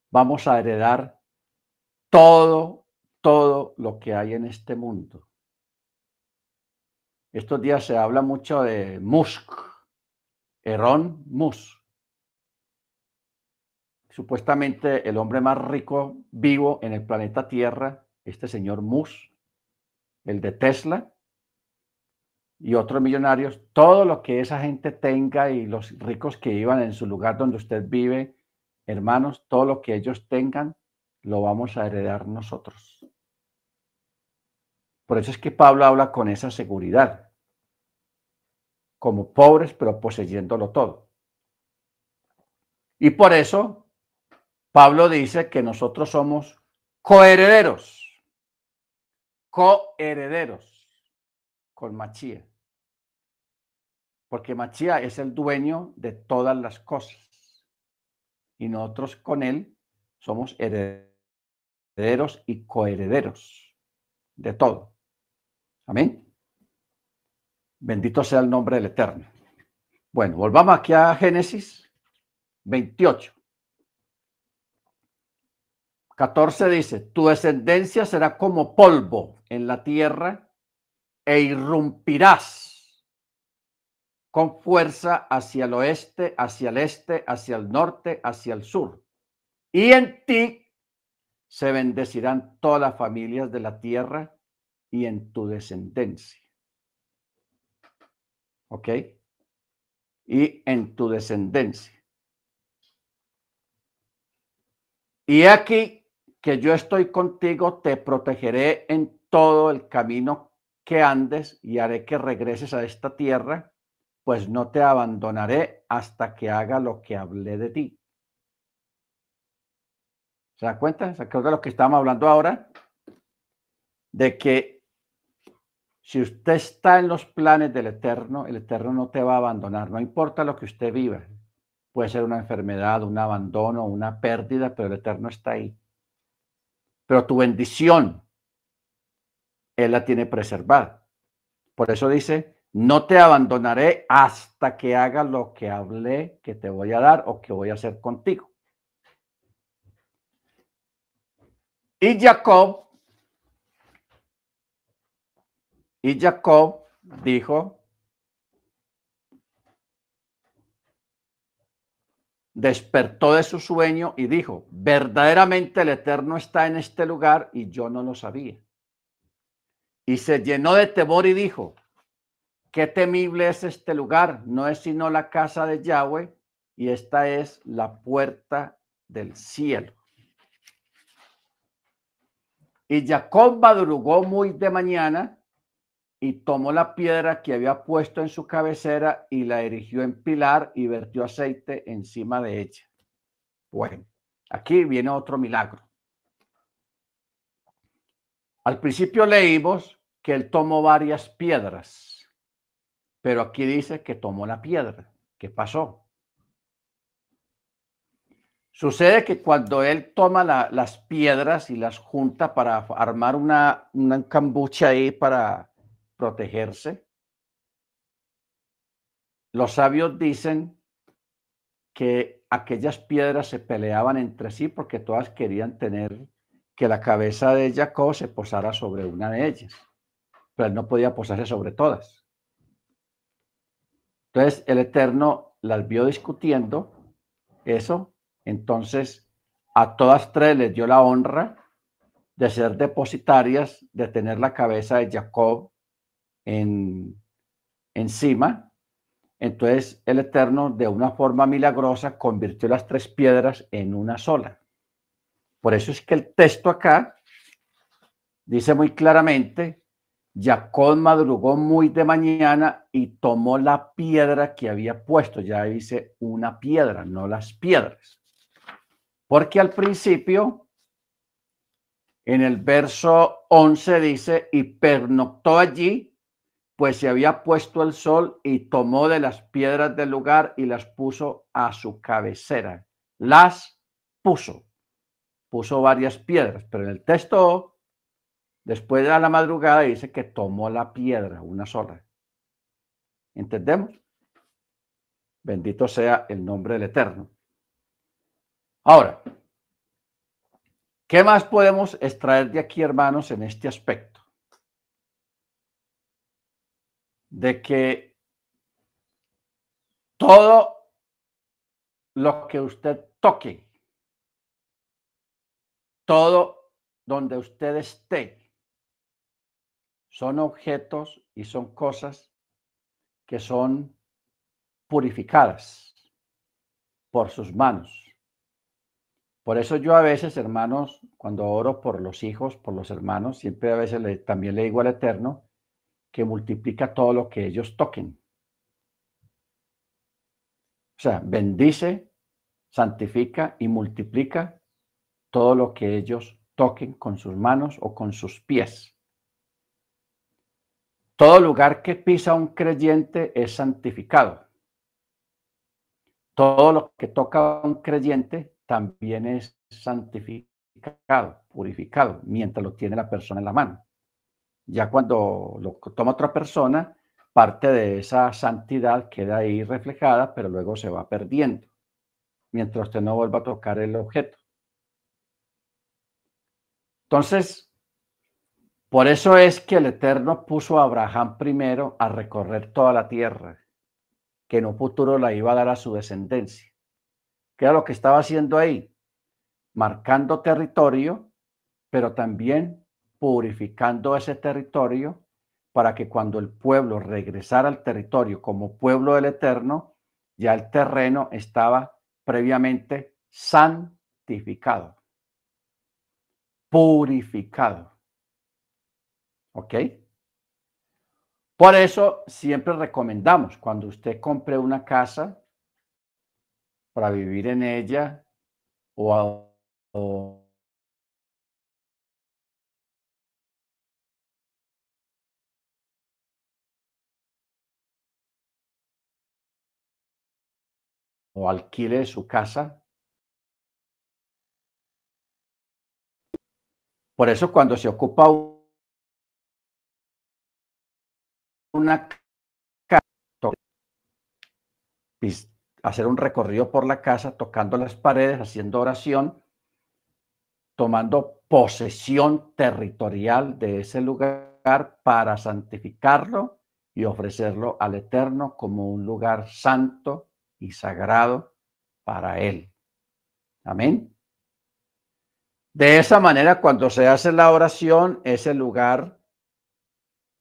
vamos a heredar todo lo que hay en este mundo. Estos días se habla mucho de Musk, Elon Musk. Supuestamente el hombre más rico vivo en el planeta Tierra, este señor Musk, el de Tesla y otros millonarios, todo lo que esa gente tenga y los ricos que vivan en su lugar donde usted vive, hermanos, todo lo que ellos tengan, lo vamos a heredar nosotros. Por eso es que Pablo habla con esa seguridad, como pobres pero poseyéndolo todo. Y por eso Pablo dice que nosotros somos coherederos con Mashiach. porque Mashiach es el dueño de todas las cosas y nosotros con él somos herederos y coherederos de todo. Amén. Bendito sea el nombre del Eterno. Bueno, volvamos aquí a Génesis 28. 14 dice, tu descendencia será como polvo en la tierra e irrumpirás con fuerza hacia el oeste, hacia el este, hacia el norte, hacia el sur. Y en ti se bendecirán todas las familias de la tierra y en tu descendencia. ¿Ok? Y en tu descendencia. Y aquí que yo estoy contigo, te protegeré en todo el camino que andes y haré que regreses a esta tierra, pues no te abandonaré hasta que haga lo que hablé de ti. ¿Se da cuenta? ¿Se acuerda de lo que estamos hablando ahora? De que si usted está en los planes del Eterno, el Eterno no te va a abandonar, no importa lo que usted viva. Puede ser una enfermedad, un abandono, una pérdida, pero el Eterno está ahí. Pero tu bendición, Él la tiene preservada. Por eso dice, no te abandonaré hasta que haga lo que hablé que te voy a dar o que voy a hacer contigo. Y Jacob dijo, despertó de su sueño y dijo, verdaderamente el Eterno está en este lugar y yo no lo sabía. Y se llenó de temor y dijo, qué temible es este lugar, no es sino la casa de Yahweh y esta es la puerta del cielo. Y Jacob madrugó muy de mañana y tomó la piedra que había puesto en su cabecera y la erigió en pilar y vertió aceite encima de ella. Bueno, aquí viene otro milagro. Al principio leímos que él tomó varias piedras, pero aquí dice que tomó la piedra. ¿Qué pasó? Sucede que cuando él toma las piedras y las junta para armar una cambucha ahí para protegerse, los sabios dicen que aquellas piedras se peleaban entre sí porque todas querían tener que la cabeza de Jacob se posara sobre una de ellas, pero él no podía posarse sobre todas. Entonces el Eterno las vio discutiendo eso, entonces a todas tres les dio la honra de ser depositarias, de tener la cabeza de Jacob encima. Entonces el Eterno de una forma milagrosa convirtió las tres piedras en una sola. Por eso es que el texto acá dice muy claramente, Jacob madrugó muy de mañana y tomó la piedra que había puesto. Ya dice una piedra, no las piedras. Porque al principio, en el verso 11 dice, y pernoctó allí, pues se había puesto el sol y tomó de las piedras del lugar y las puso a su cabecera. Las puso varias piedras, pero en el texto, después de la madrugada, dice que tomó la piedra, una sola. ¿Entendemos? Bendito sea el nombre del Eterno. Ahora, ¿qué más podemos extraer de aquí, hermanos, en este aspecto? De que todo lo que usted toque, todo donde usted esté, son objetos y son cosas que son purificadas por sus manos. Por eso yo a veces, hermanos, cuando oro por los hijos, por los hermanos, siempre a veces también le digo al Eterno que multiplica todo lo que ellos toquen. O sea, bendice, santifica y multiplica todo lo que ellos toquen con sus manos o con sus pies. todo lugar que pisa un creyente es santificado. Todo lo que toca a un creyente también es santificado, purificado, mientras lo tiene la persona en la mano. Ya cuando lo toma otra persona, parte de esa santidad queda ahí reflejada, pero luego se va perdiendo, mientras usted no vuelva a tocar el objeto. Entonces, por eso es que el Eterno puso a Abraham primero a recorrer toda la tierra, que en un futuro la iba a dar a su descendencia. ¿Qué era lo que estaba haciendo ahí? Marcando territorio, pero también purificando ese territorio para que cuando el pueblo regresara al territorio como pueblo del Eterno, ya el terreno estaba previamente santificado, purificado. ¿Ok? Por eso siempre recomendamos, cuando usted compre una casa para vivir en ella o alquile su casa. Por eso cuando se ocupa una casa, hacer un recorrido por la casa, tocando las paredes, haciendo oración, tomando posesión territorial de ese lugar para santificarlo y ofrecerlo al Eterno como un lugar santo y sagrado para Él. Amén. De esa manera, cuando se hace la oración,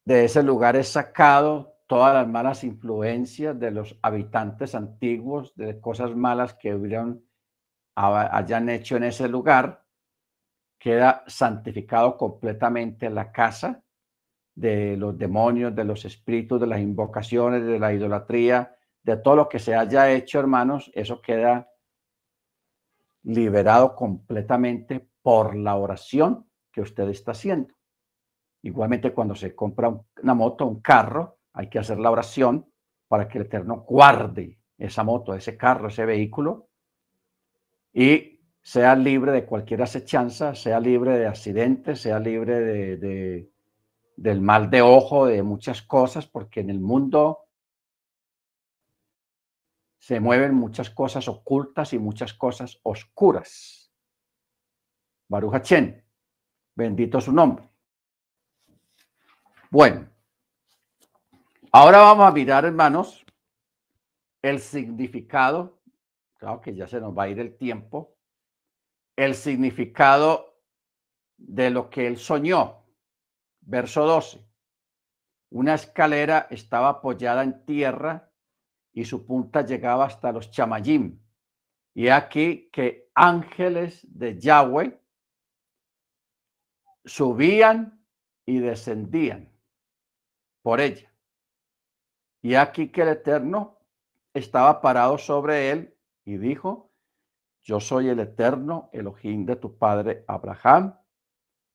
de ese lugar es sacado todas las malas influencias de los habitantes antiguos, de cosas malas que hayan hecho en ese lugar. Queda santificado completamente la casa de los demonios, de los espíritus, de las invocaciones, de la idolatría, de todo lo que se haya hecho, hermanos. Eso queda liberado completamente por la oración que usted está haciendo. Igualmente, cuando se compra una moto, un carro, hay que hacer la oración para que el Eterno guarde esa moto, ese carro, ese vehículo, y sea libre de cualquier acechanza, sea libre de accidentes, sea libre del mal de ojo, de muchas cosas, porque en el mundo se mueven muchas cosas ocultas y muchas cosas oscuras. Baruch Hashem, bendito su nombre. Bueno, ahora vamos a mirar, hermanos, el significado. Claro que ya se nos va a ir el tiempo. El significado de lo que él soñó. Verso 12. Una escalera estaba apoyada en tierra y su punta llegaba hasta los chamayim. Y aquí que ángeles de Yahweh subían y descendían por ella. Y aquí que el Eterno estaba parado sobre él y dijo: yo soy el Eterno, Elohim de tu padre Abraham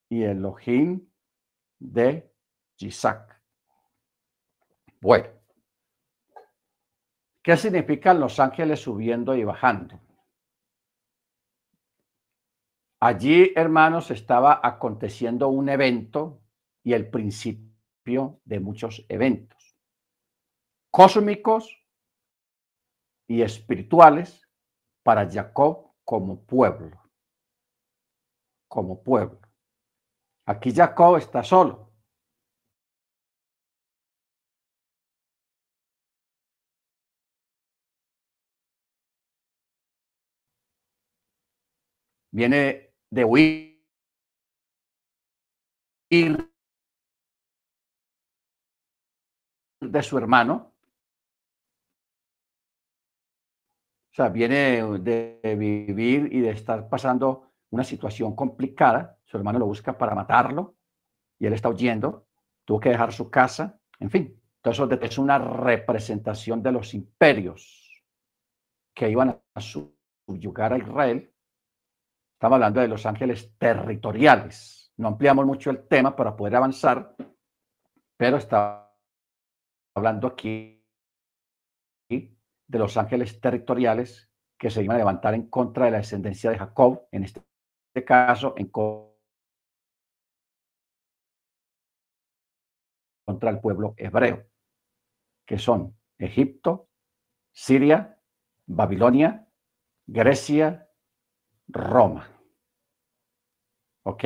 y Elohim de Isaac. Bueno, ¿qué significan los ángeles subiendo y bajando? Allí, hermanos, estaba aconteciendo un evento y el principio de muchos eventos cósmicos y espirituales para Jacob como pueblo. Como pueblo. Aquí Jacob está solo. Viene de huir de su hermano. O sea, viene de vivir y de estar pasando una situación complicada. Su hermano lo busca para matarlo y él está huyendo. Tuvo que dejar su casa. En fin, entonces es una representación de los imperios que iban a subyugar a Israel. Estamos hablando de los ángeles territoriales. No ampliamos mucho el tema para poder avanzar, pero estamos hablando aquí de los ángeles territoriales que se iban a levantar en contra de la descendencia de Jacob, en este caso, en contra del pueblo hebreo, que son Egipto, Siria, Babilonia, Grecia, Roma. ¿Ok?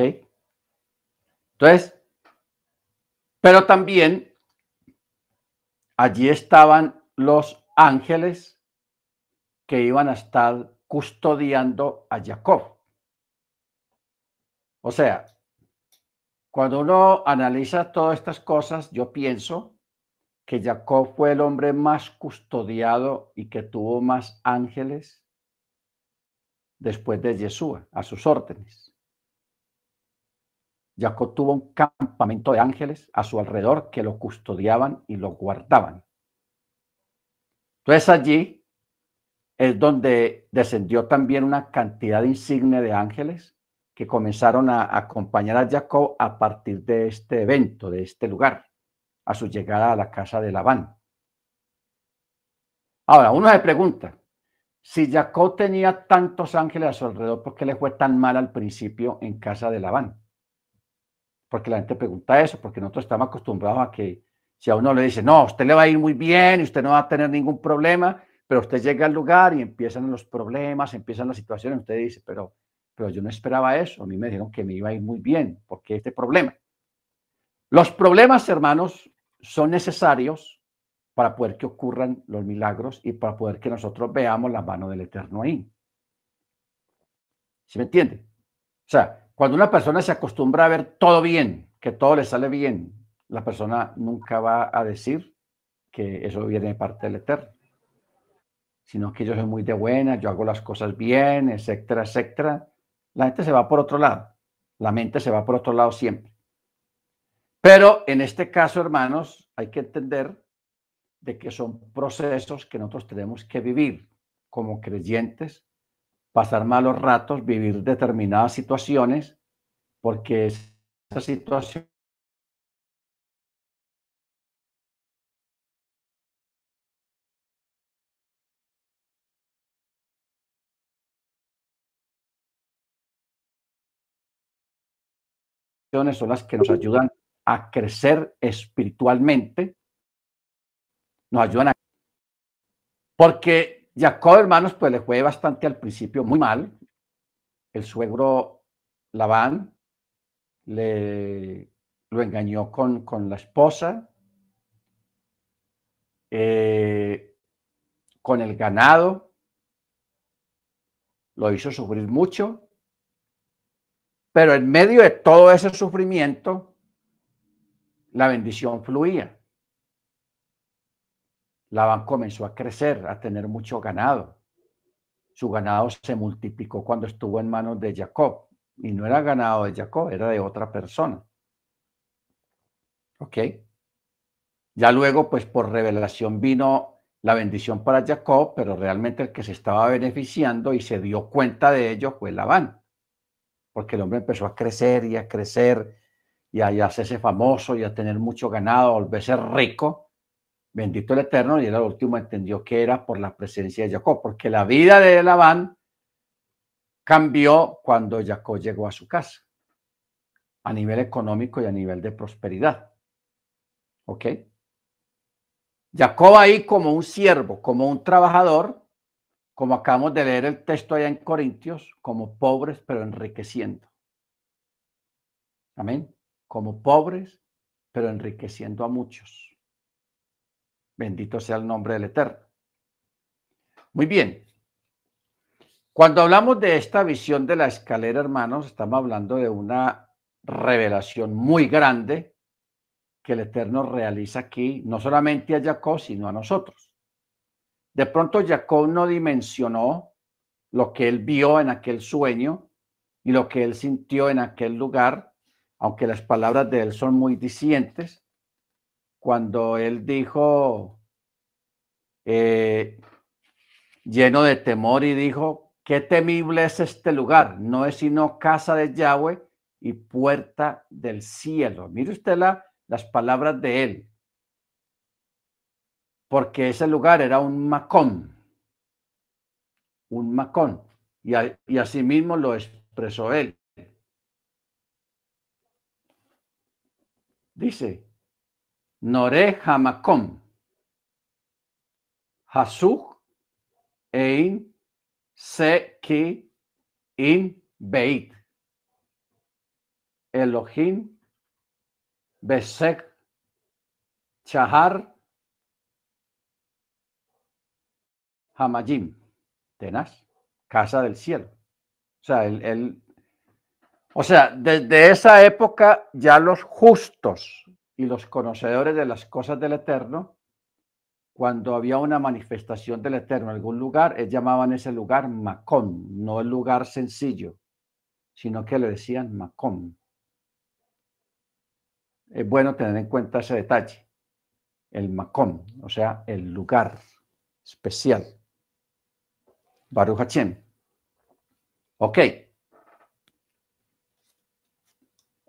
Entonces, pero también allí estaban los ángeles que iban a estar custodiando a Jacob. O sea, cuando uno analiza todas estas cosas, yo pienso que Jacob fue el hombre más custodiado y que tuvo más ángeles después de Yeshua, a sus órdenes. Jacob tuvo un campamento de ángeles a su alrededor que lo custodiaban y lo guardaban. Entonces allí es donde descendió también una cantidad insigne de ángeles que comenzaron a acompañar a Jacob a partir de este evento, de este lugar, a su llegada a la casa de Labán. Ahora, uno se pregunta, si Jacob tenía tantos ángeles a su alrededor, ¿por qué le fue tan mal al principio en casa de Labán? Porque la gente pregunta eso, porque nosotros estamos acostumbrados a que si a uno le dice, no, a usted le va a ir muy bien y usted no va a tener ningún problema, pero usted llega al lugar y empiezan los problemas, empiezan las situaciones, usted dice, pero yo no esperaba eso, a mí me dijeron que me iba a ir muy bien, ¿por qué este problema? Los problemas, hermanos, son necesarios para poder que ocurran los milagros y para poder que nosotros veamos la mano del Eterno ahí. ¿Sí me entiende? O sea, cuando una persona se acostumbra a ver todo bien, que todo le sale bien, la persona nunca va a decir que eso viene de parte del Eterno, sino que yo soy muy de buena, yo hago las cosas bien, etcétera, etcétera. La gente se va por otro lado, la mente se va por otro lado siempre. Pero en este caso, hermanos, hay que entender de que son procesos que nosotros tenemos que vivir como creyentes, pasar malos ratos, vivir determinadas situaciones, porque esa situación son las que nos ayudan a crecer espiritualmente, nos ayudan a... Porque Jacob, hermanos, pues le fue bastante al principio muy mal. El suegro Labán lo engañó con la esposa, con el ganado, lo hizo sufrir mucho, pero en medio de todo ese sufrimiento, la bendición fluía. Labán comenzó a crecer, a tener mucho ganado. Su ganado se multiplicó cuando estuvo en manos de Jacob. Y no era ganado de Jacob, era de otra persona. ¿Ok? Ya luego, pues por revelación vino la bendición para Jacob, pero realmente el que se estaba beneficiando y se dio cuenta de ello fue Labán. Porque el hombre empezó a crecer y a hacerse famoso y a tener mucho ganado, a volverse rico. Bendito el Eterno, y él al último entendió que era por la presencia de Jacob, porque la vida de Labán cambió cuando Jacob llegó a su casa, a nivel económico y a nivel de prosperidad. ¿Ok? Jacob ahí como un siervo, como un trabajador, como acabamos de leer el texto allá en Corintios, como pobres pero enriqueciendo. Amén. Como pobres pero enriqueciendo a muchos. Bendito sea el nombre del Eterno. Muy bien. Cuando hablamos de esta visión de la escalera, hermanos, estamos hablando de una revelación muy grande que el Eterno realiza aquí, no solamente a Jacob, sino a nosotros. De pronto Jacob no dimensionó lo que él vio en aquel sueño y lo que él sintió en aquel lugar, aunque las palabras de él son muy dicientes. Cuando él dijo, lleno de temor, y dijo, qué temible es este lugar, no es sino casa de Yahweh y puerta del cielo. Mire usted las palabras de él. porque ese lugar era un macón, y así mismo lo expresó él. Dice, Noré Hamakom, Hasuch Ein Seki In Beit, Elohim Besek Chahar Hamayim, tenaz, casa del cielo. O sea, desde esa época ya los justos y los conocedores de las cosas del Eterno, cuando había una manifestación del Eterno en algún lugar, llamaban ese lugar Macón, no el lugar sencillo, sino que le decían Macón. Es bueno tener en cuenta ese detalle, el Macón, o sea, el lugar especial. Baruch Hashem. Ok.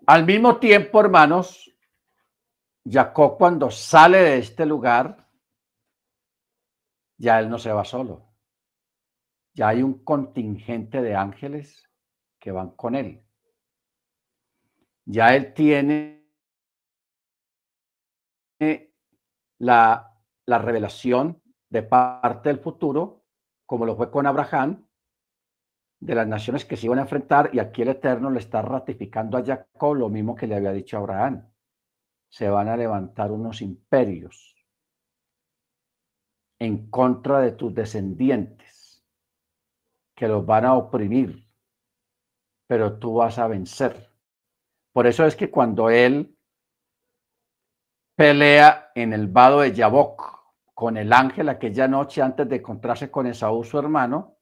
Al mismo tiempo, hermanos, Jacob cuando sale de este lugar, ya él no se va solo. Ya hay un contingente de ángeles que van con él. Ya él tiene la revelación de parte del futuro, como lo fue con Abraham, de las naciones que se iban a enfrentar, y aquí el Eterno le está ratificando a Jacob lo mismo que le había dicho a Abraham. Se van a levantar unos imperios en contra de tus descendientes, que los van a oprimir, pero tú vas a vencer. Por eso es que cuando él pelea en el vado de Yabok con el ángel aquella noche antes de encontrarse con Esaú, su hermano,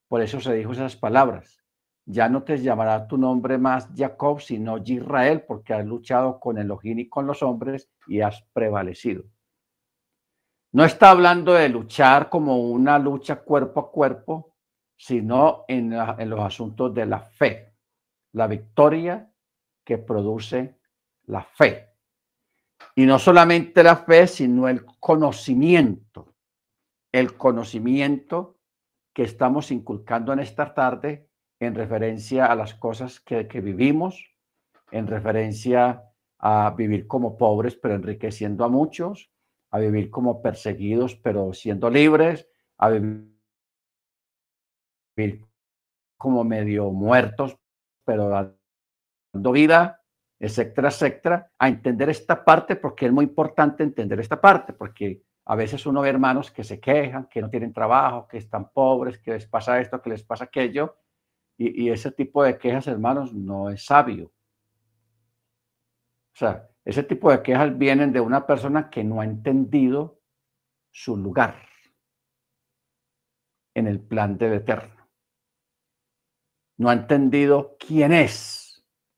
por eso se dijo esas palabras. Ya no te llamará tu nombre más Jacob, sino Israel, porque has luchado con Elohim y con los hombres y has prevalecido. No está hablando de luchar como una lucha cuerpo a cuerpo, sino en los asuntos de la fe, la victoria que produce la fe. Y no solamente la fe, sino el conocimiento que estamos inculcando en esta tarde en referencia a las cosas que vivimos, en referencia a vivir como pobres pero enriqueciendo a muchos, a vivir como perseguidos pero siendo libres, a vivir como medio muertos pero dando vida, etcétera, etcétera, a entender esta parte, porque es muy importante entender esta parte, porque a veces uno ve hermanos que se quejan, que no tienen trabajo, que están pobres, que les pasa esto, que les pasa aquello, y ese tipo de quejas, hermanos, no es sabio. O sea, ese tipo de quejas vienen de una persona que no ha entendido su lugar en el plan del Eterno. No ha entendido quién es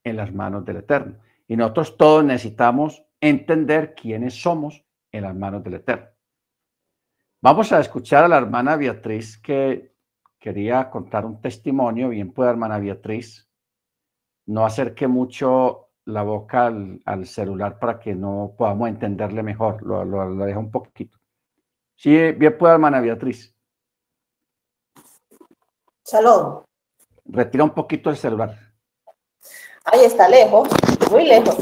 en las manos del Eterno. Y nosotros todos necesitamos entender quiénes somos en las manos del Eterno. Vamos a escuchar a la hermana Beatriz, que quería contar un testimonio. Bien puede, hermana Beatriz. No acerque mucho la boca al celular para que no podamos entenderle mejor. Lo deja un poquito. Sí, bien puede, hermana Beatriz. Shalom. Retira un poquito el celular. Ahí está, lejos, muy lejos.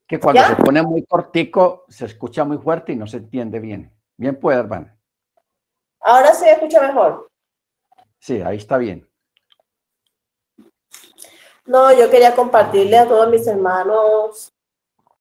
Que cuando ¿Ya? se pone muy cortico, se escucha muy fuerte y no se entiende bien. Bien puede, hermana. Ahora se escucha mejor. Sí, ahí está bien. No, yo quería compartirle a todos mis hermanos